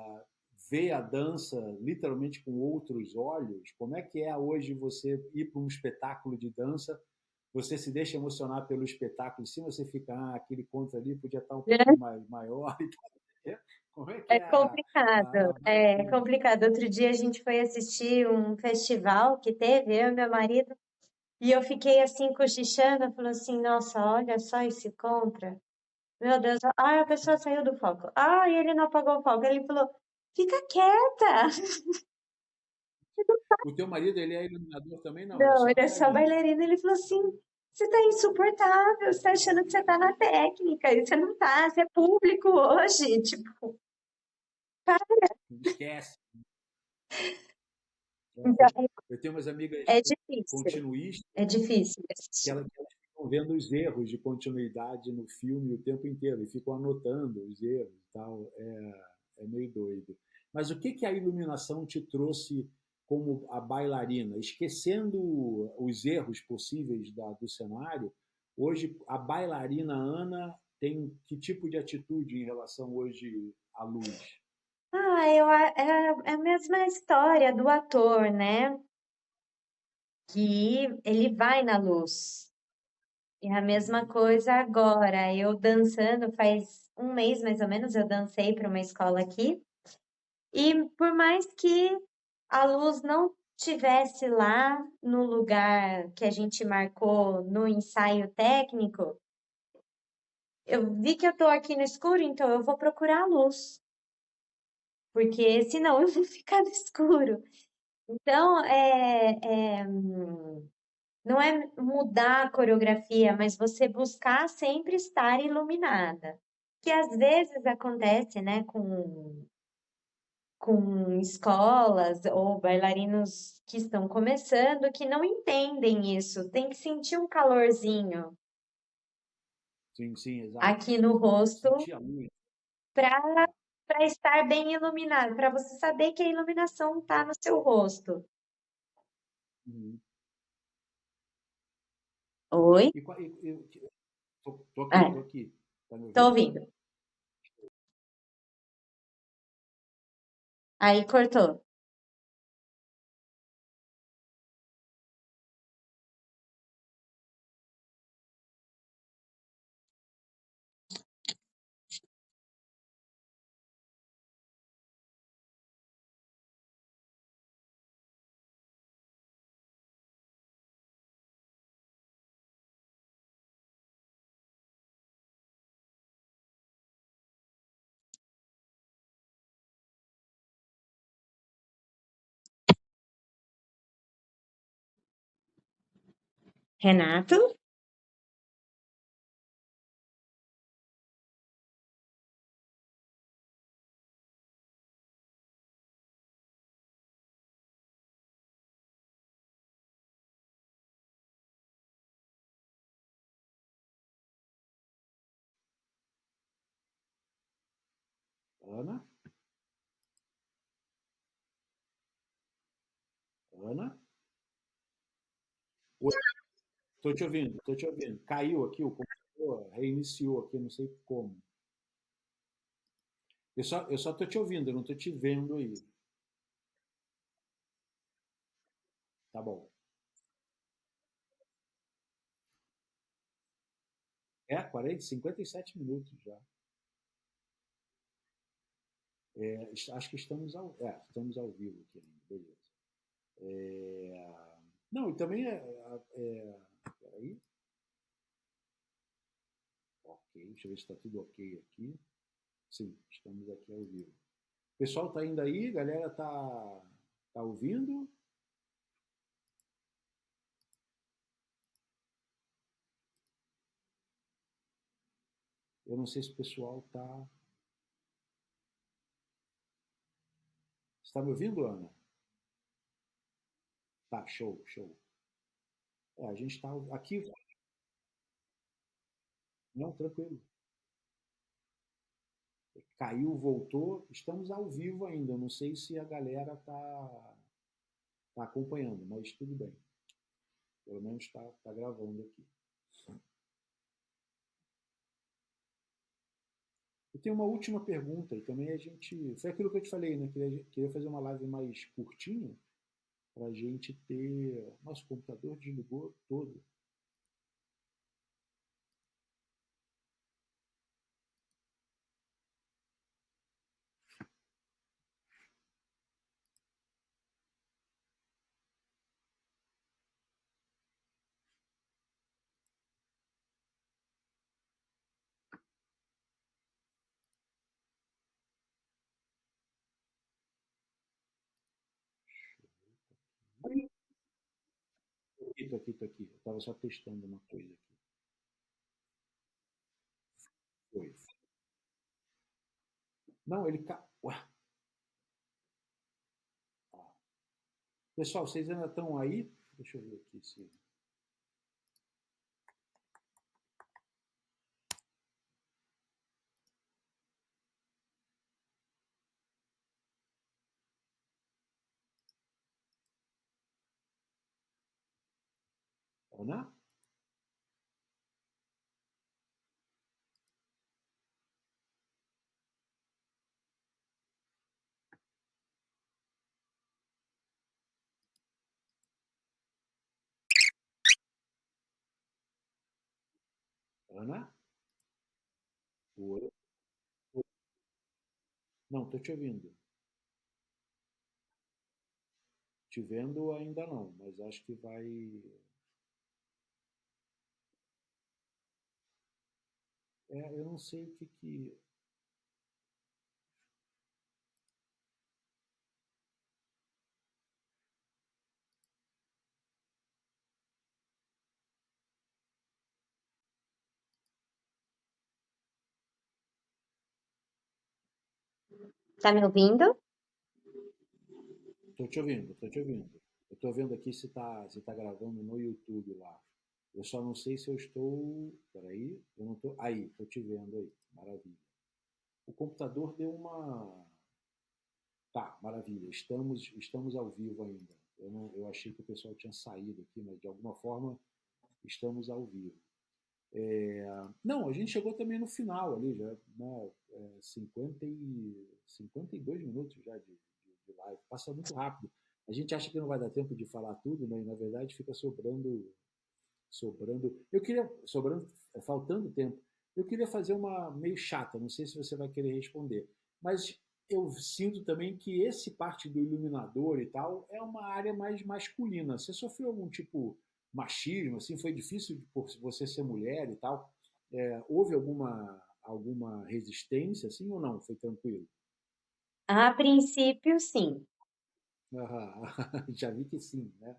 vê a dança literalmente com outros olhos? Como é que é hoje você ir para um espetáculo de dança? Você se deixa emocionar pelo espetáculo em si, você fica, aquele ponto ali podia estar um pouquinho maior. Como é que É é complicado, a é bailarina? complicado. Outro dia a gente foi assistir um festival que teve, eu e meu marido, e eu fiquei assim cochichando, falou assim, nossa, olha só esse contra. Meu Deus, a pessoa saiu do foco. Ele não apagou o foco. Ele falou, fica quieta. O teu marido, ele é iluminador também? Não, ele é Não, só ele é só bailarino. bailarina. Ele falou assim, você tá insuportável, você tá achando que você tá na técnica, e você não tá, você é público hoje. Tipo, Esquece. então, Eu tenho umas amigas é difícil, continuistas é difícil. que elas ficam vendo os erros de continuidade no filme o tempo inteiro e ficam anotando os erros e tal. É meio doido. Mas o que, que a iluminação te trouxe como a bailarina? Esquecendo os erros possíveis do cenário, hoje a bailarina Ana tem que tipo de atitude em relação hoje à luz? É a mesma história do ator, né? Que ele vai na luz. É a mesma Uhum. coisa agora. Eu dançando, faz um mês mais ou menos, eu dancei para uma escola aqui. E por mais que a luz não tivesse lá no lugar que a gente marcou no ensaio técnico, eu vi que eu tô aqui no escuro, então eu vou procurar a luz, porque senão eu vou ficar no escuro. Então, não é mudar a coreografia, mas você buscar sempre estar iluminada. Que às vezes acontece, né, com escolas ou bailarinos que estão começando que não entendem isso. Tem que sentir um calorzinho Sim, sim, exato. aqui no rosto Sentir a luz. para estar bem iluminado, para você saber que a iluminação está no seu rosto. Uhum. Oi? Tô aqui, tô É, aqui. Tá me tô ouvindo? ouvindo. Aí cortou. Renato? Ana? Ana? Oi, tô te ouvindo, tô te ouvindo. Caiu aqui o computador, reiniciou aqui, não sei como. Eu só tô te ouvindo, eu não tô te vendo aí. Tá bom. É, 40, 57 minutos já. Acho que estamos ao vivo aqui ainda, beleza. É, não, e também peraí, ok, deixa eu ver se está tudo ok aqui. Sim, estamos aqui ao vivo. O pessoal tá indo aí, galera tá ouvindo? Eu não sei se o pessoal tá. Está me ouvindo, Ana? Tá, show, show. A gente está aqui. Não, tranquilo. Caiu, voltou. Estamos ao vivo ainda. Não sei se a galera tá acompanhando, mas tudo bem. Pelo menos tá gravando aqui. Eu tenho uma última pergunta e também a gente. Foi aquilo que eu te falei, né? Queria fazer uma live mais curtinha para a gente ter. Nosso computador desligou todo. Aqui, tô aqui, tô aqui. Eu estava só testando uma coisa aqui. Foi. Não, ele. Ué, ah. Pessoal, vocês ainda estão aí? Deixa eu ver aqui se. Ana? Ana? Oi? Não, tô te ouvindo. Te vendo ainda não, mas acho que vai. É, eu não sei o que que. Tá me ouvindo? Tô te ouvindo, tô te ouvindo. Eu tô vendo aqui se tá gravando no YouTube lá. Eu só não sei se eu estou. Peraí, eu não tô. Aí, tô te vendo aí. Maravilha. O computador deu uma. Tá, maravilha. Estamos ao vivo ainda. Eu achei que o pessoal tinha saído aqui, mas de alguma forma estamos ao vivo. Não, a gente chegou também no final ali, já, né, 52 minutos já de live. Passa muito rápido. A gente acha que não vai dar tempo de falar tudo, né? E na verdade fica sobrando. Eu queria, sobrando, faltando tempo. Eu queria fazer uma meio chata, não sei se você vai querer responder, mas eu sinto também que esse parte do iluminador e tal é uma área mais masculina. Você sofreu algum tipo machismo, assim, foi difícil por você ser mulher e tal? Houve alguma resistência, assim, ou não? Foi tranquilo? A princípio, sim. Aham. Já vi que sim, né?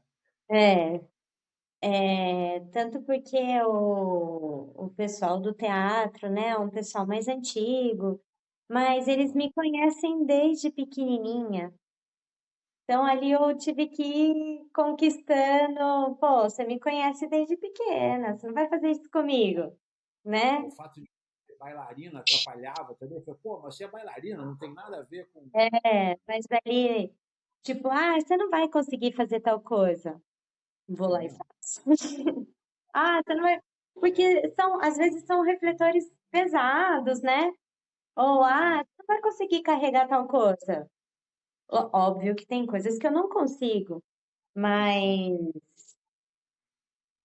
É, tanto porque o pessoal do teatro, né, é um pessoal mais antigo, mas eles Aham. me conhecem desde pequenininha. Então ali eu tive que ir conquistando, pô, você me conhece desde pequena, você não vai fazer isso comigo, né? O fato de ser bailarina atrapalhava também. Eu falei, pô, mas você é bailarina, não tem nada a ver com. Mas ali, tipo, ah, você não vai conseguir fazer tal coisa. Vou É lá e mesmo? faço. Ah, você não vai. Porque às vezes são refletores pesados, né? Ou, ah, Sim. você não vai conseguir carregar tal coisa. Óbvio que tem coisas que eu não consigo, Sim. mas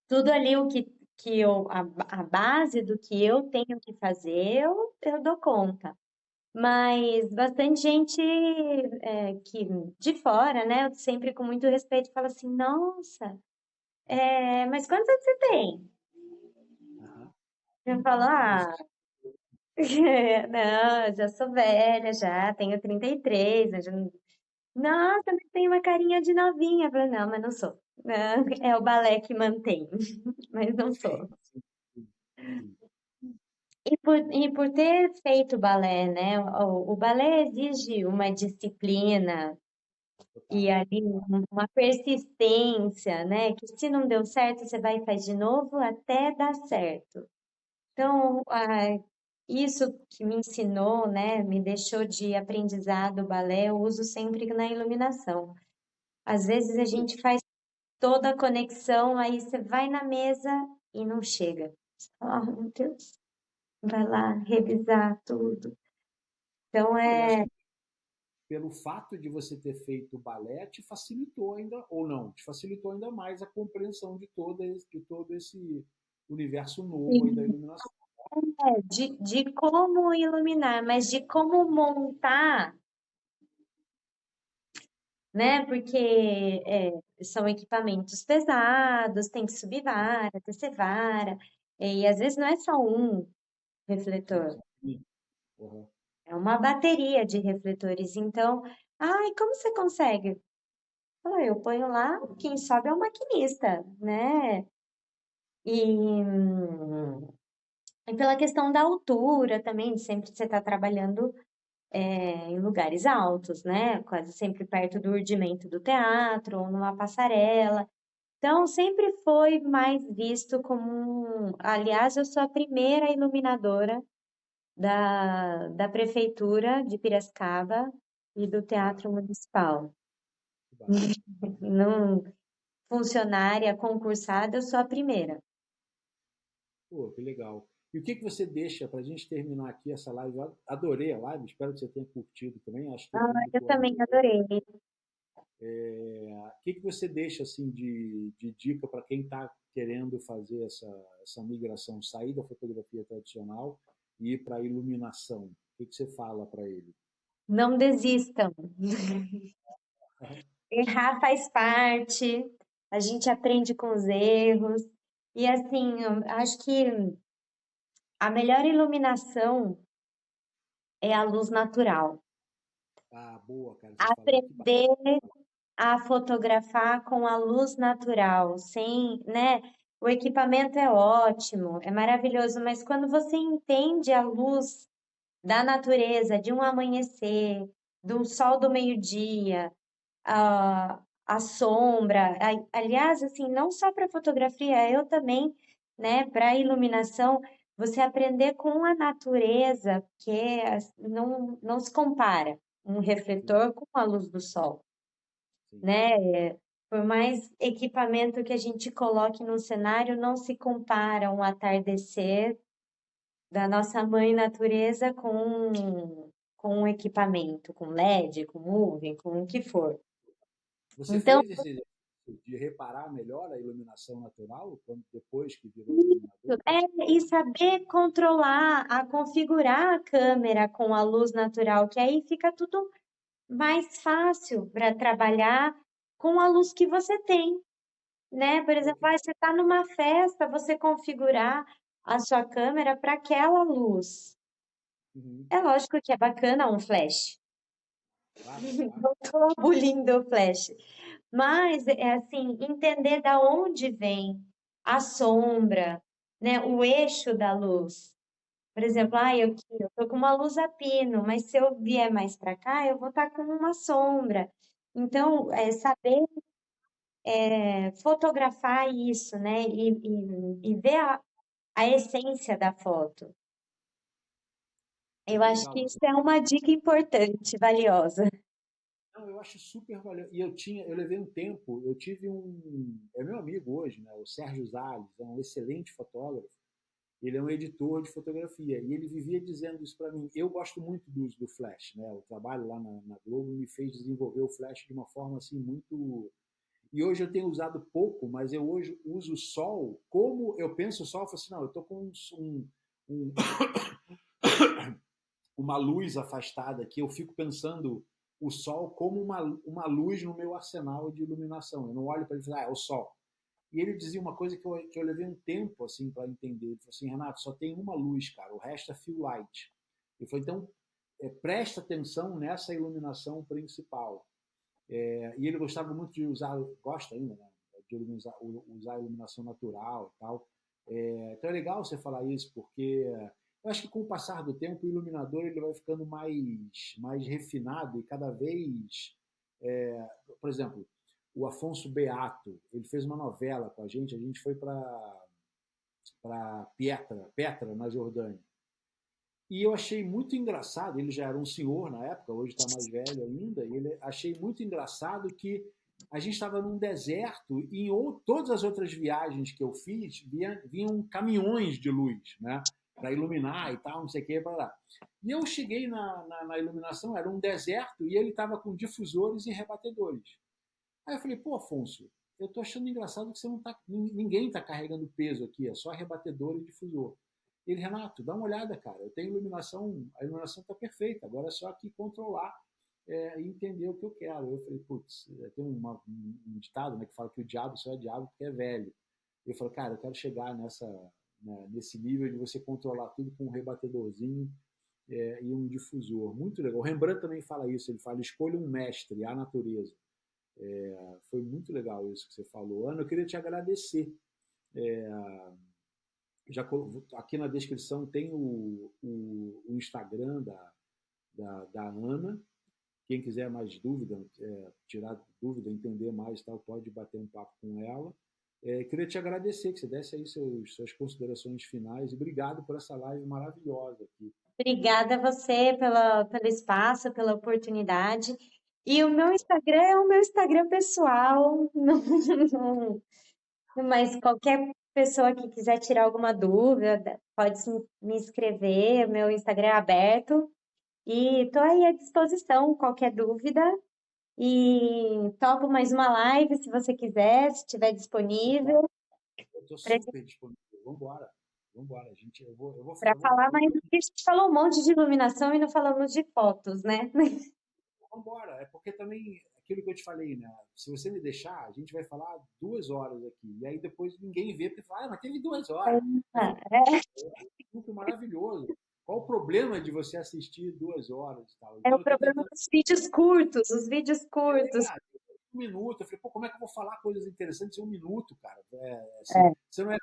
tudo ali a base do que eu tenho que fazer, eu dou conta. Mas bastante gente que de fora, né? Eu sempre com muito respeito fala assim, nossa, mas quantos anos você tem? Aham. Eu falo, Mas ah, não, já sou velha, já tenho 33, eu já não... Nossa, mas tem uma carinha de novinha. Eu falei, não, mas não sou. Não, é o balé que mantém, mas não sim, sou. sim, sim, sim. E por ter feito balé, né? O balé exige uma disciplina e Total. ali uma persistência, né? Que se não deu certo, você vai e faz de novo até dar certo. Sim. Então, isso que me ensinou, né? Me deixou de aprendizado o balé, eu uso sempre na iluminação. Às vezes a gente faz toda a conexão, aí você vai na mesa e não chega. Você fala, oh, meu Deus, vai lá revisar tudo. Então, Eu acho que pelo fato de você ter feito balé, te facilitou ainda, ou não, te facilitou ainda mais a compreensão de todo esse universo novo aí da iluminação. de como iluminar, mas de como montar, né? Porque são equipamentos pesados, tem que subir vara, descer vara, e às vezes não é só um Sim, refletor, sim. Uhum. é uma bateria de refletores. Então, ai, como você consegue? Ah, eu ponho lá, quem sobe é o maquinista, né? E pela questão da altura também, de sempre você está trabalhando em lugares altos, né? Quase sempre perto do urdimento do teatro ou numa passarela. Então, sempre foi mais visto como Aliás, eu sou a primeira iluminadora da Prefeitura de Piracicaba e do Ah, Teatro Municipal. que bacana. Não funcionária concursada, eu sou a primeira. Pô, que legal. E o que que você deixa para a gente terminar aqui essa live? Eu adorei a live, espero que você tenha curtido também. Acho que o Ah, eu público também adorou. adorei. O que que você deixa assim de dica para quem está querendo fazer essa migração, sair da fotografia tradicional e ir para a iluminação? O que que você fala para ele? Não desistam. Errar faz parte, a gente aprende com os erros. E assim, eu acho que a melhor iluminação é a luz natural. Ah, boa, cara, você falou. Que bacana. Aprender a fotografar com a luz natural, sem, né? O equipamento é ótimo, é maravilhoso, mas quando você entende a luz da natureza, de um amanhecer, do sol do meio-dia, a sombra. Aliás, assim, não só para fotografia, eu também, né, para iluminação, você aprender com a natureza, que não se compara um Sim, refletor com a luz do sol, sim. né? Por mais equipamento que a gente coloque no cenário, não se compara um atardecer da nossa mãe natureza com um equipamento, com LED, com nuvem, com o que for. Você Então, fez esse exercício de reparar melhor a iluminação natural depois que virou iluminador? e saber controlar, configurar a câmera com a luz natural, que aí fica tudo mais fácil para trabalhar com a luz que você tem, né? Por Pô, exemplo, que você está numa festa, você configurar a sua câmera para aquela luz. uhum. É lógico que é bacana um flash. Claro, claro. Não estou abolindo o flash, mas é assim, entender da onde vem a sombra, né? O eixo da luz. Por exemplo, Sim, eu tô com uma luz a pino, mas se eu vier mais para cá, eu vou estar com uma sombra. Então, claro. saber fotografar isso, né? E ver a essência da foto. Pô, Eu que acho legal. que isso é uma dica importante, valiosa. Não, eu acho super valioso. E eu levei um tempo, eu tive é meu amigo hoje, né? O Sérgio Zales, é um excelente fotógrafo. Ele é um editor de fotografia e ele vivia dizendo isso para mim. Eu gosto muito do uso do flash, né? O trabalho lá na Globo me fez desenvolver o flash de uma forma assim muito. E hoje eu tenho usado pouco, mas eu hoje uso o sol como eu penso o sol, eu falo assim, não, eu estou com um, uma luz afastada aqui, eu fico pensando o sol como uma luz no meu arsenal de iluminação. Eu não olho para ele e falo, ah, é o sol. E ele dizia uma coisa que eu levei um tempo assim para entender. Ele falou assim, Renato, só tem uma luz, cara, o resto é fill light. Ele falou, então presta atenção nessa iluminação principal. E ele gostava muito de usar, gosta ainda, né? De usar a iluminação natural e tal. Então é legal você falar isso, porque eu acho que com o passar do tempo o iluminador ele vai ficando mais refinado e cada vez, por exemplo, o Afonso Beato, ele fez uma novela com a gente foi para Petra, na Jordânia. E eu achei muito engraçado, ele já era um senhor na época, hoje está mais velho ainda, e ele achei muito engraçado que a gente estava num deserto e todas as outras viagens que eu fiz vinham caminhões de luz, né? para iluminar e tal, não sei o que, para lá. E eu cheguei na iluminação, era um deserto e ele estava com difusores e rebatedores. Aí eu falei, pô, Afonso, eu tô achando engraçado que você não tá, ninguém está carregando peso aqui, é só rebatedor e difusor. Ele, Renato, dá uma olhada, cara, eu tenho iluminação, a iluminação está perfeita, agora é só aqui controlar e entender o que eu quero. Eu falei, putz, tem um ditado, né, que fala que o diabo só é diabo porque é velho. Eu falei, cara, eu quero chegar nesse nível de você controlar tudo com um rebatedorzinho e um difusor. Muito legal. O Rembrandt também fala isso, ele fala, escolha um mestre, a natureza. Foi muito legal isso que você falou. Ana, eu queria te agradecer. É, já aqui na descrição tem o Instagram da Ana. Quem quiser mais dúvida, tirar dúvida, entender mais, tal, pode bater um papo com ela. Queria te agradecer que você desse aí suas considerações finais e obrigado por essa live maravilhosa aqui. Obrigada a você pelo espaço, pela oportunidade. E o meu Instagram é o meu Instagram pessoal, mas qualquer pessoa que quiser tirar alguma dúvida, pode me escrever, meu Instagram é aberto e estou aí à disposição, qualquer dúvida. E topo mais uma live se você quiser, se estiver disponível, Eu estou super disponível. Vamos embora. Vamos embora. para falar mais do que a gente falou um monte de iluminação e não falamos de fotos, né? Vamos embora. É porque também, aquilo que eu te falei, né? Se você me deixar, a gente vai falar 2 horas aqui. E aí depois ninguém vê, porque fala, mas teve 2 horas. Eu falo, muito maravilhoso. Qual o problema de você assistir 2 horas e tal? É Então o eu estou problema tentando. dos vídeos curtos, os vídeos curtos. Cara, 1 minuto. Eu falei, pô, como é que eu vou falar coisas interessantes em 1 minuto, cara? É, Você não é,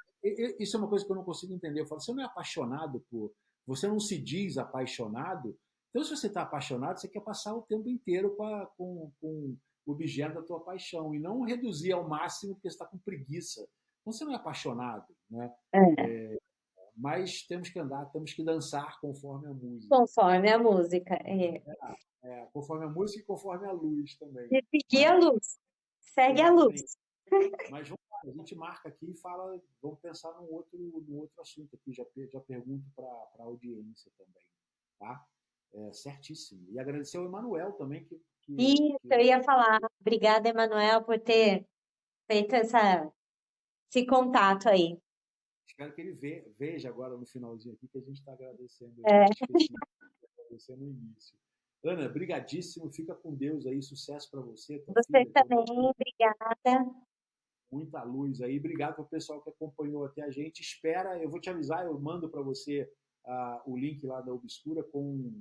isso é uma coisa que eu não consigo entender. Eu falo, você não é apaixonado por. Você não se diz apaixonado. Então, se você está apaixonado, você quer passar o tempo inteiro com o objeto da tua paixão e não reduzir ao máximo porque você está com preguiça. Então, você não é apaixonado, né? é, Mas temos que andar, temos que dançar conforme a música. conforme a música. É. Conforme a música e conforme a luz também. E seguir Mas, a luz. Segue a luz. exatamente. Mas vamos lá, a gente marca aqui e fala, vamos pensar num outro assunto aqui, já pergunto para a audiência também, tá? Certíssimo. E agradecer ao Emanuel também, Isso, eu ia falar. Obrigada, Emanuel, por ter feito esse contato aí. espero que ele veja agora no finalzinho aqui que a gente está agradecendo ele. É, Eu esqueci de agradecer no início. Ana, brigadíssimo, fica com Deus aí, sucesso para você, tua você filha, também, obrigada. muita luz aí. Obrigado para o pessoal que acompanhou até a gente. Espera, eu vou te avisar, eu mando para você o link lá da Obscura com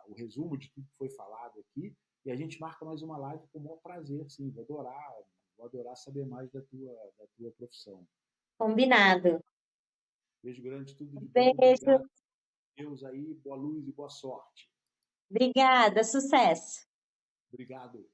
o resumo de tudo que foi falado aqui. E a gente marca mais uma live com o maior prazer, sim. Vou adorar saber mais da tua profissão. Combinado. Beijo grande, tudo de bom. Beijo. Obrigado. Deus aí, boa luz e boa sorte. Obrigada, sucesso. Obrigado.